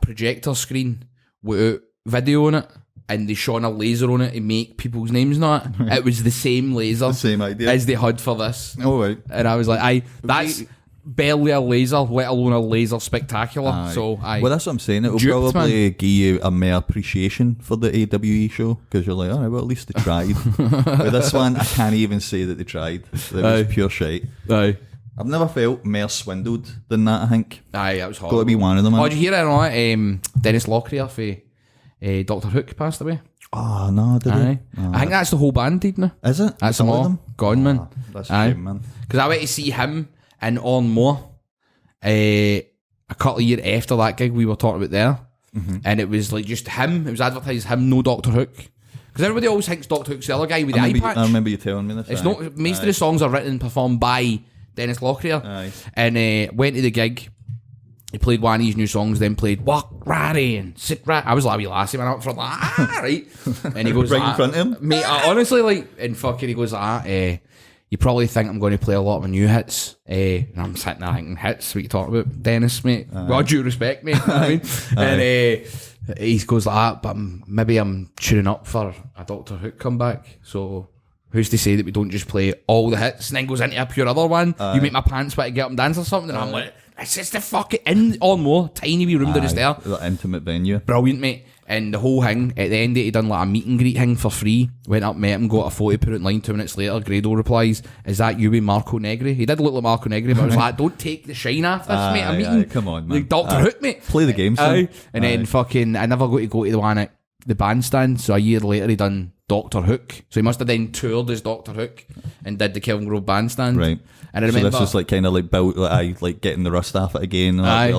B: projector screen with video on it. And they shone a laser on it to make people's names not. It was the same laser.
C: The same idea.
B: As they had for this.
C: Oh, right.
B: And I was like, that's barely a laser, let alone a laser spectacular.
C: Aye.
B: So,
C: well, that's what I'm saying. It'll
B: Duped,
C: probably give you a more appreciation for the AWE show, because you're like, all right, well, at least they tried. With this one, I can't even say that they tried. It was pure shite.
B: Aye.
C: I've never felt more swindled than that, I think.
B: Aye, that was horrible.
C: Got to be one of them.
B: Oh,
C: Man.
B: did you hear it on Dennis Locklear for Dr. Hook passed away?
C: Oh, no, did
B: Aye.
C: he? Oh,
B: I think that's the whole band, did now.
C: is it?
B: That's
C: Is
B: them
C: all of
B: all.
C: them?
B: Gone, man.
C: Oh, that's a
B: Aye.
C: shame, man.
B: Because I went to see him in On More a couple of years after that gig we were talking about there. And it was like just him. It was advertised him, no Dr. Hook. Because everybody always thinks Dr. Hook's the other guy with the eye patch.
C: I remember you telling me this.
B: It's
C: aye.
B: not. Most of the songs are written and performed by Dennis Locklear.
C: Aye.
B: And went to the gig. He played one of his new songs, then played Walk Ratty and Sit Rat. I was like a wee lassie, man, up front, like, right. And he goes,
C: Right in front of him?
B: Mate, honestly, like, and fucking, he goes, you probably think I'm going to play a lot of my new hits. And I'm sitting there thinking, hits? What you talking about, Dennis, mate? Well, due respect, mate. You know what I mean? And he goes like that, but maybe I'm tuning up for a Doctor Hook comeback. So who's to say that we don't just play all the hits and then goes into a pure other one? You make my pants wet to get up and dance or something? And I'm like, it's just the fucking in On More, tiny wee room down the stair.
C: The intimate venue.
B: Brilliant, mate. And the whole thing, at the end, he done like a meet and greet thing for free. Went up, met him, got a photo, put it in line. 2 minutes later, Grado replies, "Is that you with Marco Negri?" He did look like Marco Negri, but I was like, don't take the shine off this, mate. I'm meeting.
C: Come on, man.
B: Like Dr. Hook, mate.
C: Play the game, son.
B: Aye. And then fucking, I never got to go to the one at the bandstand. So a year later, he done Dr. Hook. So he must have then toured as Dr. Hook and did the Kelvin Grove bandstand.
C: Right.
B: And I remember
C: So this is like kind of like built, like getting the rust off it again,
B: Aye.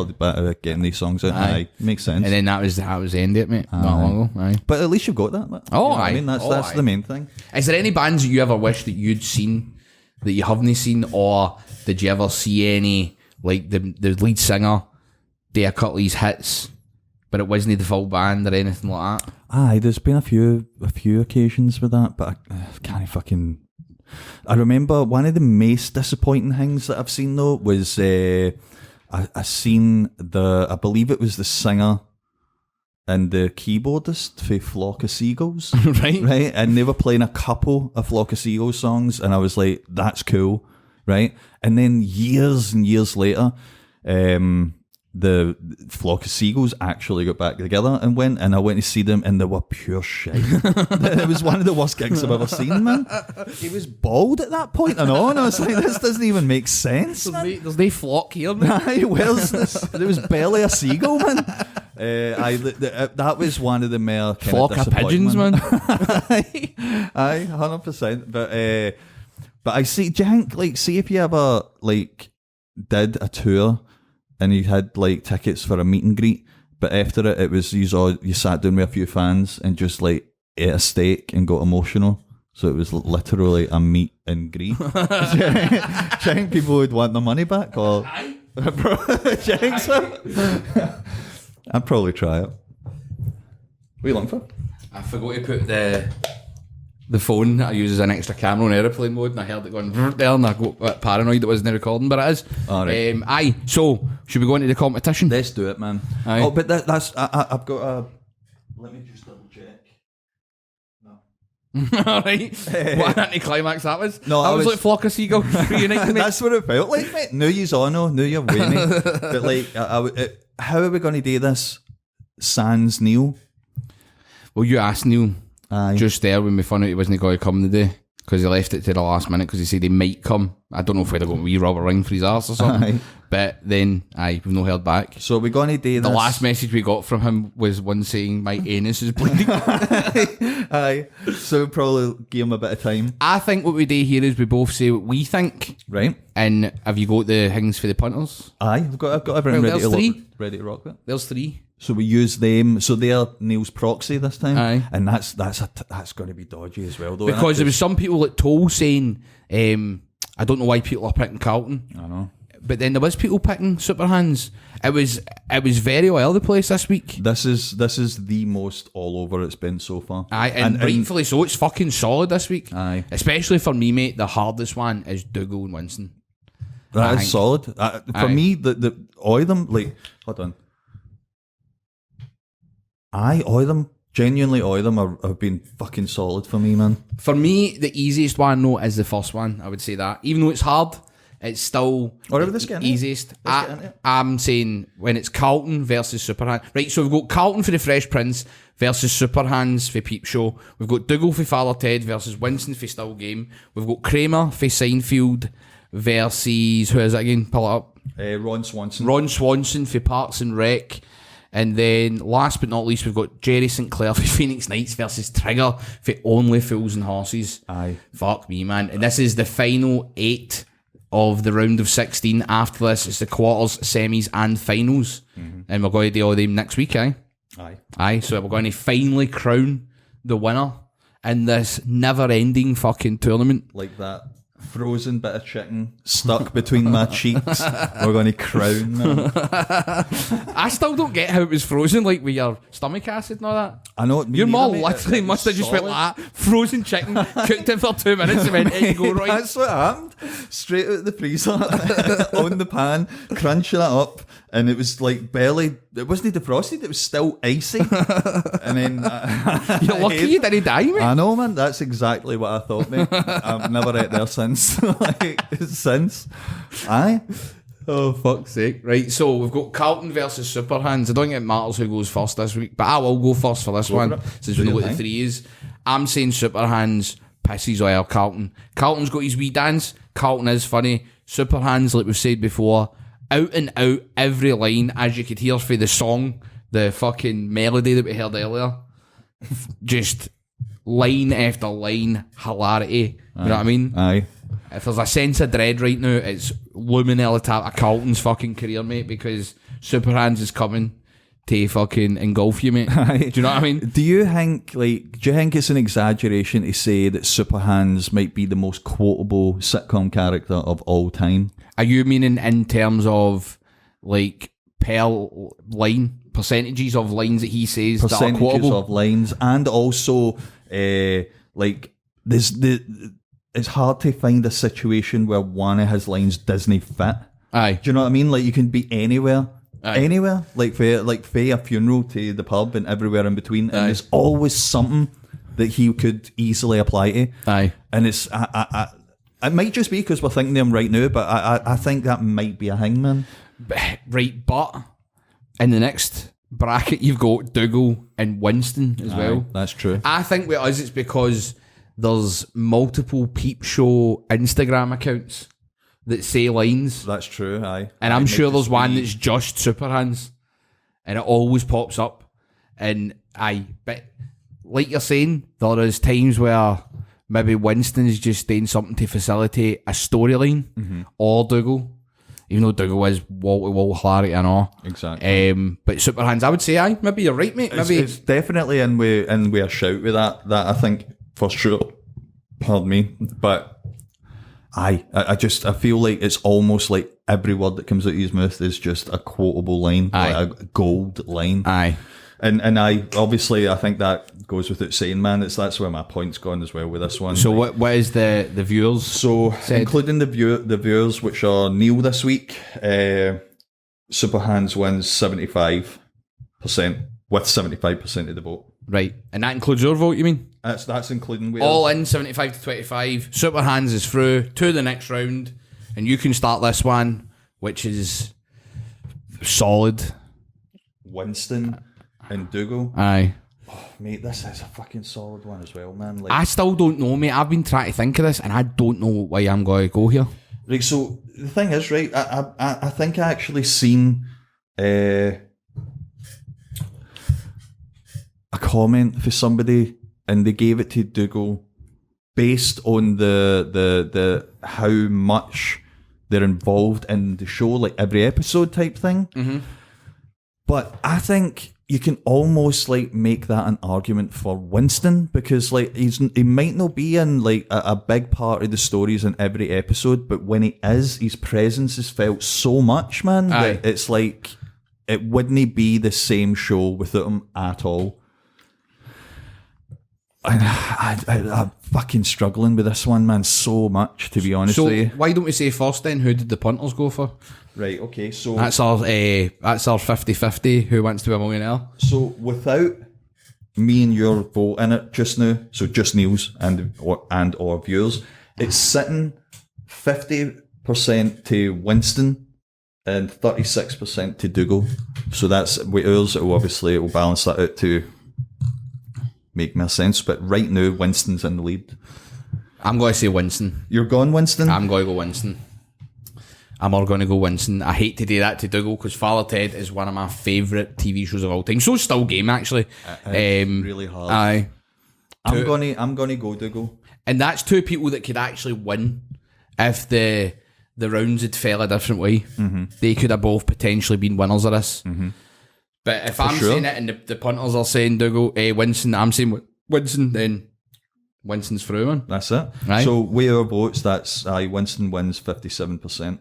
C: getting these songs out.
B: Aye.
C: Aye. Makes sense.
B: and then that was the end of it, mate. Not long ago. Aye.
C: But at least you've got that.
B: Oh,
C: You know what
B: aye.
C: I mean, that's
B: Oh,
C: that's
B: aye.
C: the main thing.
B: Is there any bands that you ever wish that you'd seen that you haven't seen, or did you ever see any, like the lead singer do a couple of these hits, but it wasn't the full band or anything like that?
C: Aye, there's been a few occasions with that, but I can't fucking. I remember one of the most disappointing things that I've seen though was I seen I believe it was the singer and the keyboardist for Flock of Seagulls,
B: Right.
C: right, and they were playing a couple of Flock of Seagulls songs, and I was like, that's cool, right, and then years and years later, the Flock of Seagulls actually got back together and I went to see them, and they were pure shit. It was one of the worst gigs I've ever seen, man. He was bald at that point and on. I was like, this doesn't even make sense, man.
B: There's no flock here, man.
C: Aye, where's this? There was barely a seagull, man. That was one of the more kind
B: Flock of pigeons, man.
C: Aye, 100%. But I see, Jank, like, see if you ever like did a tour and you had like tickets for a meet and greet, but after it was you sat down with a few fans and just like ate a steak and got emotional. So it was literally a meet and greet. Do you think people would want their money back, or? Do you think so? I'd probably try it. What are you looking for?
B: I forgot to put the the phone that I use as an extra camera on aeroplane mode, and I heard it going there, and I got a bit paranoid it wasn't recording, but it is.
C: All right.
B: Aye, so should we go into the competition?
C: Let's do it, man.
B: Aye.
C: Oh, but that's I've got a. Let me just double check. No.
B: Alright. What an anticlimax that was.
C: No,
B: I
C: I
B: was
C: was-
B: like flock of seagulls reuniting, mate.
C: That's what it felt like, mate. Knew you's on, knew you're winning. But like, how are we going to do this? Sans Neil.
B: Well, you asked Neil
C: Aye.
B: just there when we found out he wasn't going to come today, because he left it to the last minute because he said he might come. I don't know if we'd have got a wee rubber ring for his arse or something.
C: Aye.
B: But then, we've no heard back.
C: So we're going to do this.
B: The last message we got from him was one saying, my anus is bleeding.
C: Aye. So we'll probably give him a bit of time.
B: I think what we do here is we both say what we think.
C: Right.
B: And have you got the things for the punters?
C: Aye. I've got everything
B: Well,
C: ready to
B: there's three.
C: ready to rock it.
B: There's 3.
C: So we use them. So they're Neil's proxy this time.
B: Aye.
C: And that's going to be dodgy as well, though. innit?
B: Because there was some people at Toll saying, I don't know why people are picking Carlton.
C: I know.
B: But then there was people picking Super Hands. It was very all over the place this week.
C: This is the most all over it's been so far.
B: Aye, and rightfully so. It's fucking solid this week.
C: Aye.
B: Especially for me, mate. The hardest one is Dougal and Winston.
C: That
B: I
C: is
B: think.
C: solid. For
B: Aye.
C: me, the all of them, like, hold on. All of them, genuinely all of them have been fucking solid for me, man.
B: For me, the easiest one, though, is the first one. I would say that. Even though it's hard, it's still
C: Alright, let's get into it.
B: easiest.
C: Let's get into it.
B: I'm saying when it's Carlton versus Superhands. Right, so we've got Carlton for the Fresh Prince versus Superhands for Peep Show. We've got Dougal for Father Ted versus Winston for Still Game. We've got Kramer for Seinfeld versus, who is it again? Pull it up.
C: Ron Swanson.
B: Ron Swanson for Parks and Rec. And then, last but not least, we've got Jerry St. Clair for Phoenix Knights versus Trigger for Only Fools and Horses.
C: Aye.
B: Fuck me, man. And this is the final 8 of the round of 16. After this, it's the quarters, semis, and finals. And we're going to do all them next week,
C: Aye.
B: Aye, so we're going to finally crown the winner in this never-ending fucking tournament.
C: Like that frozen bit of chicken stuck between my cheeks. We're going to crown them.
B: I still don't get how it was frozen, like with your stomach acid and all that.
C: I know.
B: Your mom literally must have just went like that, frozen chicken, cooked it for 2 minutes and went, here you go, right?
C: That's what happened. Straight out the freezer, on the pan, crunching it up, and it was like barely. It wasn't defrosted. It was still icy. And then
B: You're lucky you didn't die, mate.
C: I know, man. That's exactly what I thought, mate. I've never ate there since. Aye.
B: Oh, fuck's sake. Right, so we've got Carlton versus Superhands. I don't think it matters who goes first this week, but I will go first for this one, since we know what the 3 is. I'm saying Superhands pisses all Carlton. Carlton's got his wee dance. Carlton is funny. Superhands, like we've said before, out and out every line, as you could hear for the song, the fucking melody that we heard earlier. Just line after line, hilarity. You know what I mean?
C: Aye.
B: If there's a sense of dread right now, it's looming at the top of Carlton's fucking career, mate, because Superhands is coming to fucking engulf you, mate. Do you know what I mean?
C: Do you think it's an exaggeration to say that Superhands might be the most quotable sitcom character of all time?
B: Are you meaning in terms of, like, per line, percentages of lines that he says that are
C: Percentages
B: quotable?
C: of lines, and also like it's hard to find a situation where one of his lines doesn't fit.
B: Aye.
C: Do you know what I mean? Like, you can be anywhere.
B: Aye.
C: Anywhere. Like for a funeral to the pub and everywhere in between. And
B: Aye.
C: there's always something that he could easily apply to.
B: Aye.
C: And it's it might just be because we're thinking of him right now, but I think that might be a hangman.
B: Right, but in the next bracket, you've got Dougal and Winston as well.
C: That's true.
B: I think with us, it's because there's multiple Peep Show Instagram accounts that say lines.
C: That's true, aye.
B: And I'm sure there's one that's just Superhands. And it always pops up. And but like you're saying, there is times where maybe Winston's just doing something to facilitate a storyline, or Dougal. Even though Dougal is wall-to-wall hilarity and all.
C: Exactly.
B: But Superhands, I would say, maybe you're right, mate. Maybe
C: It's definitely in with a shout with that I think, for sure. Pardon me. But I feel like it's almost like every word that comes out of his mouth is just a quotable line.
B: Aye.
C: Like a gold line.
B: Aye.
C: And I think that goes without saying, man. That's where my point's gone as well with this one.
B: So what is the viewers?
C: So
B: said?
C: including the viewers, which are Neil this week, Super Hands wins 75% with 75% of the vote.
B: Right, and that includes your vote, you mean?
C: That's including Wales.
B: All in 75 to 25. Super Hands is through to the next round, and you can start this one, which is solid.
C: Winston and Dougal.
B: Aye.
C: Mate, this is a fucking solid one as well, man. Like,
B: I still don't know, mate. I've been trying to think of this, and I don't know why I'm going to go here.
C: right, so the thing is, right, I think I actually seen a comment for somebody, and they gave it to Dougal based on the how much they're involved in the show, like every episode type thing.
B: Mm-hmm.
C: But I think you can almost like make that an argument for Winston, because like he might not be in like a big part of the stories in every episode, but when he is, his presence is felt so much, man. That it's like it wouldn't be the same show without him at all. And I'm fucking struggling with this one, man, so much, to be honest with you.
B: Why don't we say first then, who did the punters go for?
C: Right, okay, so
B: That's our 50-50, who wants to be a millionaire.
C: So without me and your vote in it just now, so just Neil's and our viewers, it's sitting 50% to Winston and 36% to Dougal. So that's with ours. It will balance that out to make more sense. But right now, Winston's in the lead.
B: I'm going to say Winston.
C: You're gone, Winston?
B: I'm going to go Winston. I'm all going to go Winston. I hate to do that to Dougal because Father Ted is one of my favourite TV shows of all time. So is Still Game, actually.
C: Really hard.
B: Aye.
C: I'm gonna go Dougal.
B: And that's two people that could actually win if the rounds had fell a different way. Mm-hmm. They could have both potentially been winners of this. Mm-hmm. But if I'm saying it and the punters are saying Dougal, Winston, I'm saying Winston, then Winston's through, man.
C: That's it.
B: Aye.
C: So with our votes, that's Winston wins 57%.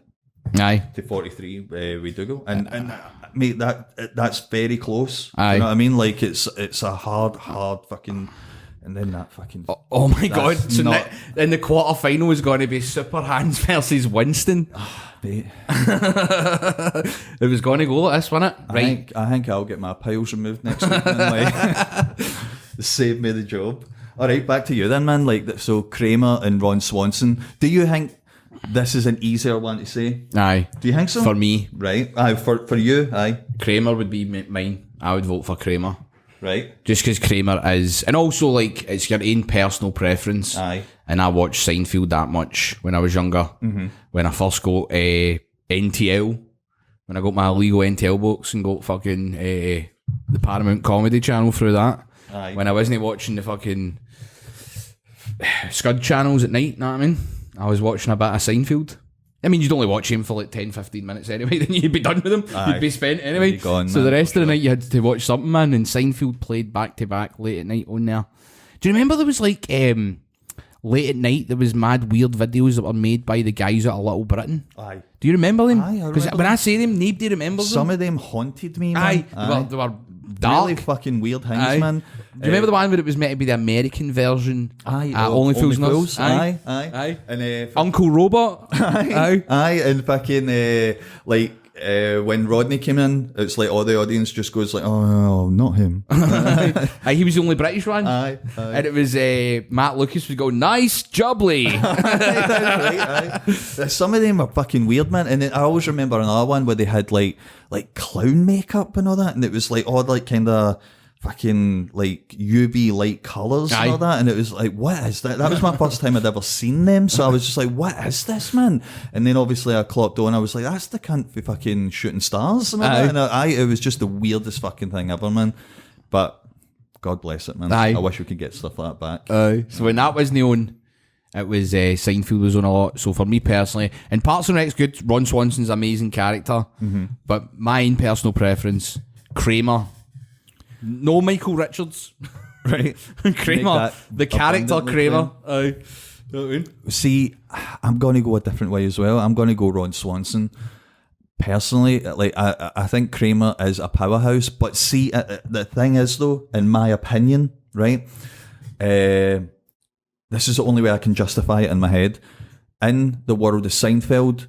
B: Aye.
C: To 43 with Dougal. And mate, that's very close.
B: Aye.
C: You know what I mean? Like it's a hard fucking, and then that fucking.
B: Oh my god! So in the quarter final is going to be Super Hands versus Winston.
C: Mate.
B: It was going to go like this, wasn't it? Right.
C: I think I'll get my piles removed next week. Like, save me the job. All right, back to you then, man. Like, so Kramer and Ron Swanson. Do you think this is an easier one to say?
B: Aye.
C: Do you think so?
B: For me,
C: right. Aye. For you, aye.
B: Kramer would be mine. I would vote for Kramer.
C: Right.
B: Just because Kramer is, and also like it's your own personal preference.
C: Aye.
B: And I watched Seinfeld that much when I was younger. Mm-hmm. When I first got NTL, when I got my illegal NTL books and got fucking the Paramount Comedy channel through that.
C: Aye.
B: When I wasn't watching the fucking Scud channels at night, know what I mean? I was watching a bit of Seinfeld. I mean, you'd only watch him for like 10-15 minutes anyway, then you'd be done with him.
C: Aye.
B: You'd be spent anyway.
C: Gone,
B: so the rest of the night you had to watch something, man, and Seinfeld played back to back late at night on there. Do you remember there was like late at night there was mad weird videos that were made by the guys out of Little Britain?
C: Aye.
B: Do you remember them?
C: Aye, I
B: Because
C: remember
B: when
C: them.
B: I say them, nobody remembers
C: Some
B: them.
C: of them haunted me, man.
B: Aye. They were dark.
C: Really fucking weird things,
B: Aye.
C: man.
B: Do you remember the one where it was meant to be the American version? Only Fools Knows?
C: Aye.
B: Aye.
C: And
B: Uncle Robot?
C: Aye. And fucking when Rodney came in, it's like all the audience just goes like, "Oh, not him."
B: Aye, he was the only British one.
C: Aye.
B: And it was Matt Lucas would go, "Nice jubbly."
C: Right, aye. Some of them are fucking weird, man. And then I always remember another one where they had like clown makeup and all that, and it was like all like kind of fucking like UV light colours and all that, and it was like, what is that? That was my first time I'd ever seen them, so I was just like, what is this, man? And then obviously I clocked on, I was like, that's the cunt for fucking shooting stars and all that. And it was just the weirdest fucking thing ever, man. But God bless it, man.
B: Aye.
C: I wish we could get stuff like that back.
B: Aye. So when that wasn't on, it was Seinfeld was on a lot. So for me personally, and Parks and Rec's good. Ron Swanson's an amazing character, but my own personal preference, Kramer. No Michael Richards, right? Kramer, the character Kramer. Aye. You know what I mean?
C: See, I'm going to go a different way as well. I'm going to go Ron Swanson. personally, like I think Kramer is a powerhouse. But see, the thing is though, in my opinion, right? This is the only way I can justify it in my head. In the world of Seinfeld,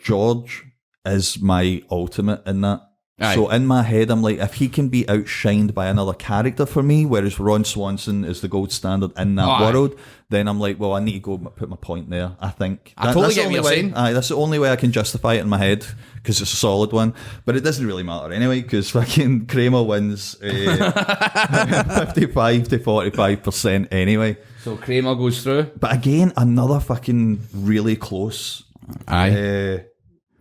C: George is my ultimate in that.
B: Aye.
C: So in my head, I'm like, if he can be outshined by another character for me, whereas Ron Swanson is the gold standard in that world, then I'm like, well, I need to go put my point there. I think
B: I totally
C: that's
B: get
C: the
B: what
C: only
B: you're
C: way.
B: saying.
C: Aye, that's the only way I can justify it in my head because it's a solid one. But it doesn't really matter anyway because fucking Kramer wins 55 to 45% anyway.
B: So Kramer goes through.
C: But again, another fucking really close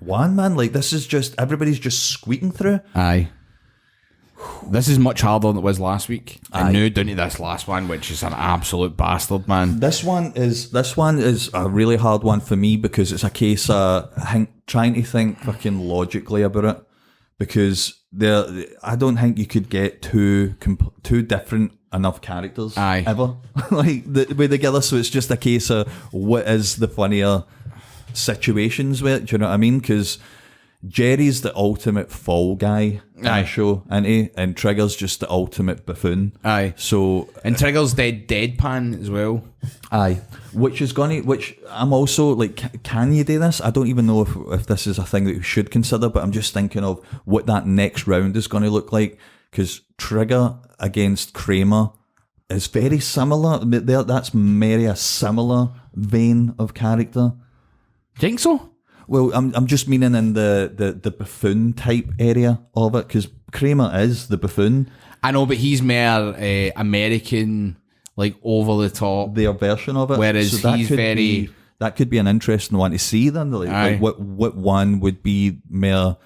C: one, man. Like, this is just, everybody's just squeaking through.
B: Aye. This is much harder than it was last week.
C: Aye.
B: I knew down to this last one, which is an absolute bastard, man.
C: This one is a really hard one for me because it's a case of trying to think fucking logically about it. Because I don't think you could get two different enough characters ever like way together. So it's just a case of what is the funnier situations with it, do you know what I mean? Because Jerry's the ultimate fall guy in the show, isn't he? And Trigger's just the ultimate buffoon.
B: Aye.
C: So
B: and Trigger's deadpan as well.
C: Aye. Which I'm also like, can you do this? I don't even know if this is a thing that we should consider, but I'm just thinking of what that next round is going to look like. Because Trigger against Kramer is very similar. That's very a similar vein of character.
B: Think so?
C: Well, I'm just meaning in the buffoon type area of it, because Kramer is the buffoon.
B: I know, but he's more American, like over the top.
C: Their version of it.
B: Whereas
C: so
B: he's very...
C: that could be an interesting one to see then. Like what one would be more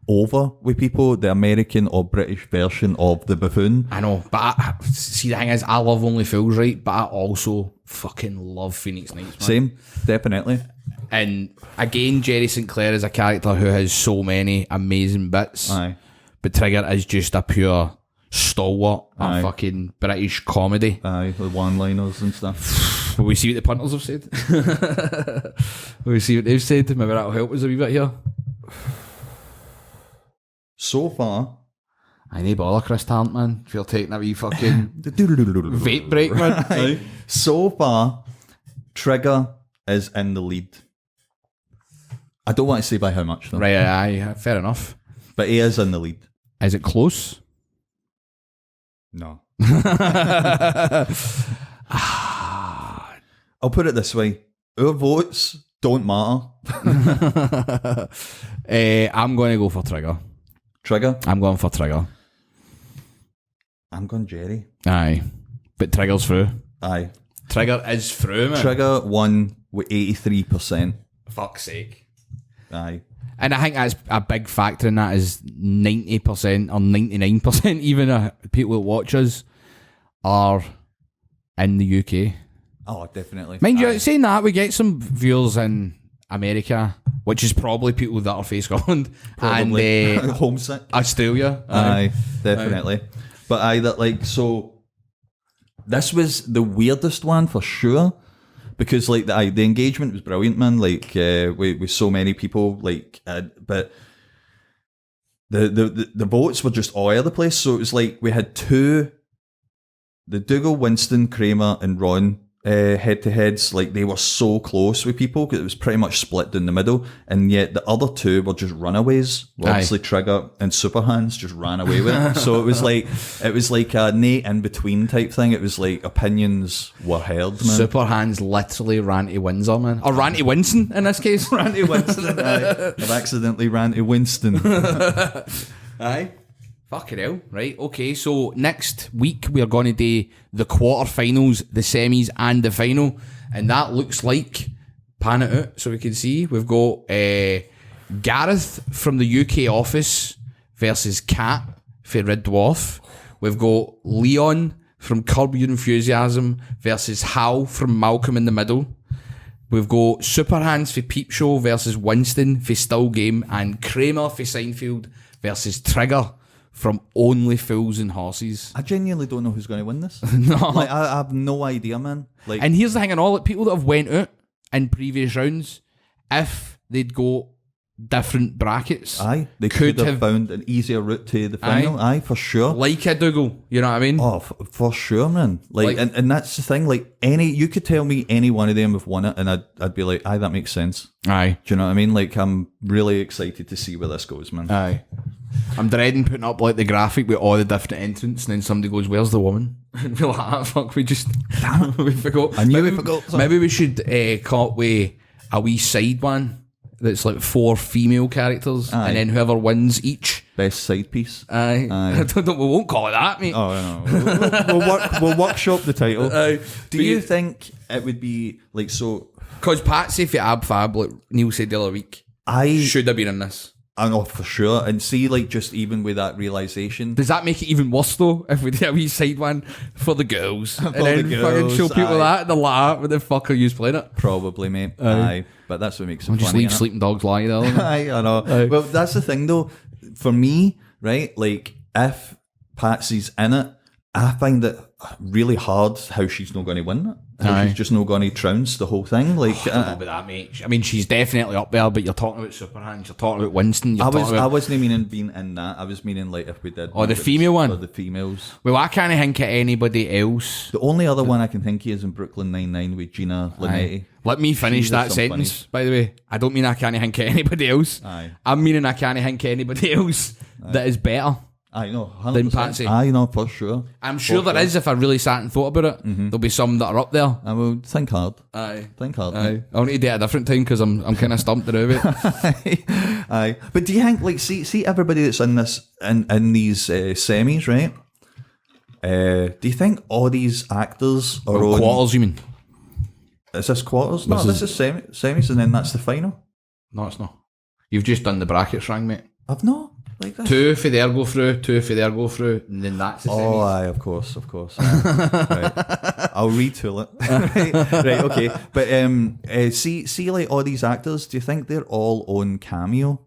C: over with people, the American or British version of the buffoon.
B: I know, but see, the thing is, I love Only Fools, right? But I also fucking love Phoenix Nights, man.
C: Same, definitely.
B: And again, Jerry St. Clair is a character who has so many amazing bits.
C: Aye.
B: But Trigger is just a pure stalwart of fucking British comedy.
C: Aye, the one-liners and stuff.
B: Will we see what the punters have said? Will we see what they've said? Maybe that'll help us a wee bit here.
C: So far,
B: I need bother, Chris Tarrant, man. If you're taking a wee fucking vape break, man.
C: So far, Trigger is in the lead. I don't want to say by how much, though.
B: Right, aye, fair enough.
C: But he is in the lead.
B: Is it close?
C: No. I'll put it this way. Our votes don't matter.
B: I'm going to go for Trigger.
C: Trigger?
B: I'm going for Trigger.
C: I'm going Jerry.
B: Aye. But Trigger's through.
C: Aye.
B: Trigger is through, man.
C: Trigger won with 83%.
B: Fuck's sake.
C: Aye.
B: And I think that's a big factor in that is 90% or 99% even people that watch us are in the UK.
C: Oh, definitely.
B: Mind you, saying that, we get some viewers in America, which is probably people that are face Scotland.
C: Probably.
B: And
C: Homesick.
B: Australia.
C: Aye, definitely. But so this was the weirdest one for sure. Because like the engagement was brilliant, man. Like with so many people, like, but the votes were just all over the place. So it was like we had the Dougal, Winston, Kramer, and Ron head-to-heads. Like they were so close with people because it was pretty much split down the middle, and yet the other two were just runaways. Well, obviously, Trigger and Superhands just ran away with it. So it was like a Nate in between type thing. It was like opinions were heard. Man.
B: Superhands literally ran to Windsor, man, or ran to Winston in this case.
C: Ran to Winston. I've accidentally ran to Winston.
B: Aye. Fucking hell. Right, okay, so next week we are going to do the quarterfinals, the semis, and the final. And that looks like, pan it out so we can see, we've got Gareth from the UK office versus Kat for Red Dwarf. We've got Leon from Curb Your Enthusiasm versus Hal from Malcolm in the Middle. We've got Superhands for Peep Show versus Winston for Still Game, and Kramer for Seinfeld versus Trigger from Only Fools and Horses.
C: I genuinely don't know who's going to win this.
B: No.
C: Like, I have no idea, man. Like,
B: and here's the thing, and all the people that have went out in previous rounds, if they'd go different brackets.
C: Aye, they could have found an easier route to the final. Aye, for sure.
B: Like a Dougal, you know what I mean?
C: Oh, for sure, man. Like, and that's the thing. Like, you could tell me any one of them have won it, and I'd be like, aye, that makes sense.
B: Aye.
C: Do you know what I mean? Like, I'm really excited to see where this goes, man.
B: Aye. I'm dreading putting up like the graphic with all the different entrants, and then somebody goes, "Where's the woman?" And we're like, "Ah, fuck, we just we forgot."
C: I knew we forgot.
B: Maybe we should come up with a wee side one that's like 4 female characters, and then whoever wins each
C: best side piece.
B: Aye. I don't know, we won't call it that, mate.
C: Oh no, we'll workshop the title. Do you think it would be like so?
B: Because Patsy for Ab Fab, like Neil said the other week, should have been in this.
C: I know for sure, and see, like, just even with that realization,
B: does that make it even worse though? If we did a wee side one for the girls, and then fucking show people that, they're like, "What the fuck are you playing it?"
C: Probably, mate. Aye, but that's what makes it funny.
B: Just leave sleeping dogs lie there.
C: Aye, I know. Well, that's the thing though. For me, right, like if Patsy's in it, I find it really hard how she's not going to win it. How she's just not going to trounce the whole thing. Like,
B: I don't know about that, mate. I mean, she's definitely up there, but you're talking about Superhands, you're talking about Winston.
C: I wasn't meaning being in that. I was meaning like if we did.
B: Oh, the female one.
C: Or the females.
B: Well, I can't think of anybody else.
C: The only other one I can think of is in Brooklyn Nine-Nine with Gina Linetti.
B: Let me finish that sentence, by the way. I don't mean I can't think of anybody else. I'm meaning I can't think of anybody else that is better.
C: I know, 100%.
B: Than Patsy.
C: I know, for sure.
B: I'm sure there is if I really sat and thought about it. There'll be some that are up there.
C: I will think hard.
B: Aye.
C: Think hard.
B: Aye. I'll need to do it at a different time because I'm kind of stumped around it.
C: Aye. But do you think, like, see everybody that's in this, in these semis, right? Do you think all these actors are on...
B: Quarters, you mean?
C: Is this quarters? No, this is semis and then that's the final.
B: No, it's not. You've just done the brackets wrong, mate.
C: I've not. Like this.
B: 2 for there go through, 2 for there go through, and then that's the semis.
C: Oh, aye, of course. Right. I'll retool it. right, okay. But see, like all these actors, do you think they're all on Cameo?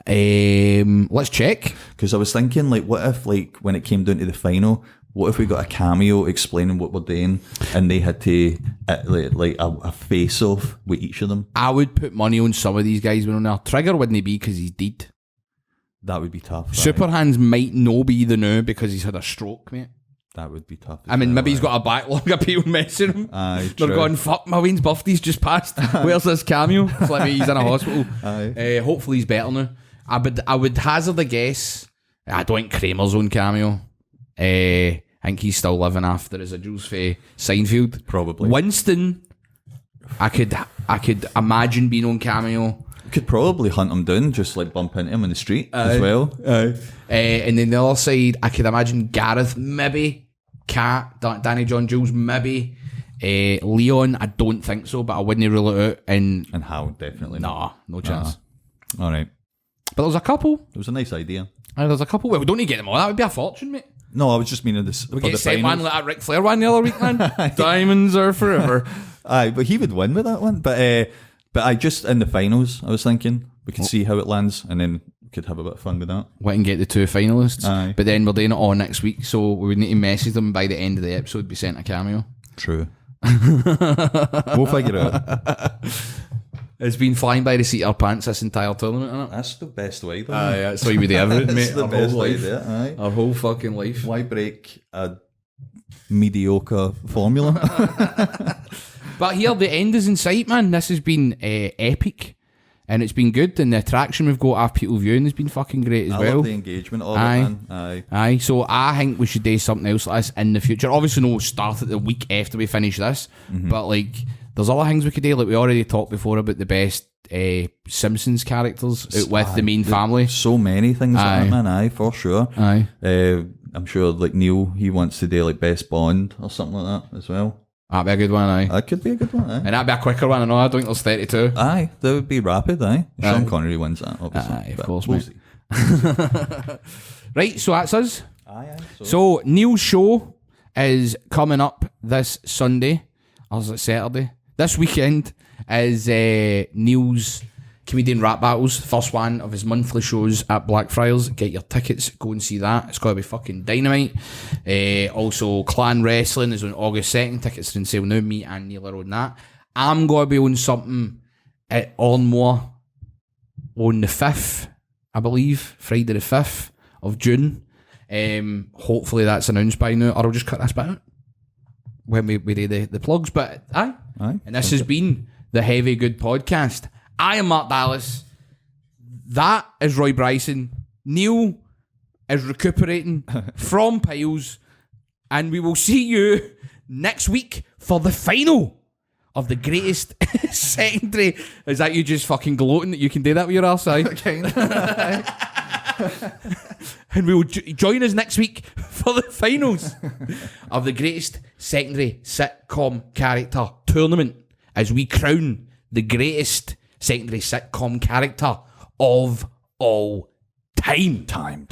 B: Let's check.
C: Because I was thinking, like, what if, like, when it came down to the final, what if we got a cameo explaining what we're doing, and they had to like a face off with each of them?
B: I would put money on some of these guys when on there. Trigger wouldn't be because he's dead.
C: That would be tough.
B: Superhands might no be the new because he's had a stroke, mate.
C: That would be tough.
B: I mean, maybe he's got a backlog of people messing him.
C: Aye,
B: they're going, fuck, my Wayne's birthday's just passed. Where's this cameo? It's like he's in a hospital. Hopefully he's better now. I would hazard a guess. I don't think Kramer's on Cameo. I think he's still living after residuals for Seinfeld.
C: Probably.
B: Winston, I could imagine being on Cameo.
C: Could probably hunt him down, just like bump into him in the street as well.
B: And then the other side, I could imagine Gareth, maybe. Kat, Danny John Jules, maybe. Leon, I don't think so, but I wouldn't rule it out. And
C: Hal, definitely.
B: Nah, no chance.
C: All right.
B: But there's a couple.
C: It was a nice idea.
B: There's a couple. Well, we don't need to get them all. That would be a fortune, mate.
C: No, I was just meaning this.
B: We get sent one like that Ric Flair one the other week, man. Diamonds are forever.
C: Aye, but he would win with that one. But I just in the finals, I was thinking we could see how it lands, and then we could have a bit of fun with that.
B: We can get the 2 finalists.
C: Aye.
B: But then we're doing it all next week, so we would need to message them by the end of the episode. Be sent a cameo.
C: True. We'll figure it out.
B: It's been flying by the seat of our pants this entire tournament, isn't it?
C: That's the best way, though.
B: Aye, that's why we do everything, mate.
C: That's the
B: Our
C: best
B: whole
C: way
B: life.
C: there, aye.
B: Our whole fucking life.
C: Why break a mediocre formula?
B: But here, the end is in sight, man. This has been epic. And it's been good. And the attraction we've got of people viewing has been fucking great as
C: I
B: well.
C: love the engagement of it, man.
B: Aye. So I think we should do something else like this in the future. Obviously, no start at the week after we finish this. But, like, there's other things we could do. Like, we already talked before about the best Simpsons characters out with the main family.
C: So many things like that, man. Aye, for sure.
B: Aye.
C: I'm sure, like, Neil, he wants to do, like, Best Bond or something like that as well.
B: That'd be a good one, aye.
C: That could be a good one, aye.
B: And that'd be a quicker one, I know. I don't think there's 32.
C: Aye, that would be rapid, aye. Sean Connery wins that, obviously.
B: Aye, of course,
C: we'll
B: mate.
C: see.
B: Right, so that's us.
C: Aye.
B: So Neil's show is coming up this Sunday. Or is it Saturday? This weekend is Neil's Comedian Rap Battles, first one of his monthly shows at Blackfriars. Get your tickets, go and see that. It's got to be fucking dynamite. Also, Clan Wrestling is on August 2nd. Tickets are on sale now. Me and Neil are on that. I'm going to be on something at Ormore on the 5th, I believe, Friday the 5th of June. Hopefully that's announced by now, or I'll just cut this bit out when we do the plugs. But aye. And this has been the Heavy Good Podcast. I am Mark Dallas. That is Roy Bryson. Neil is recuperating from piles. And we will see you next week for the final of the greatest secondary. Is that you just fucking gloating that you can do that with your arse, aye? And we will join us next week for the finals of the greatest secondary sitcom character tournament as we crown the greatest secondary sitcom character of all time.
C: Time.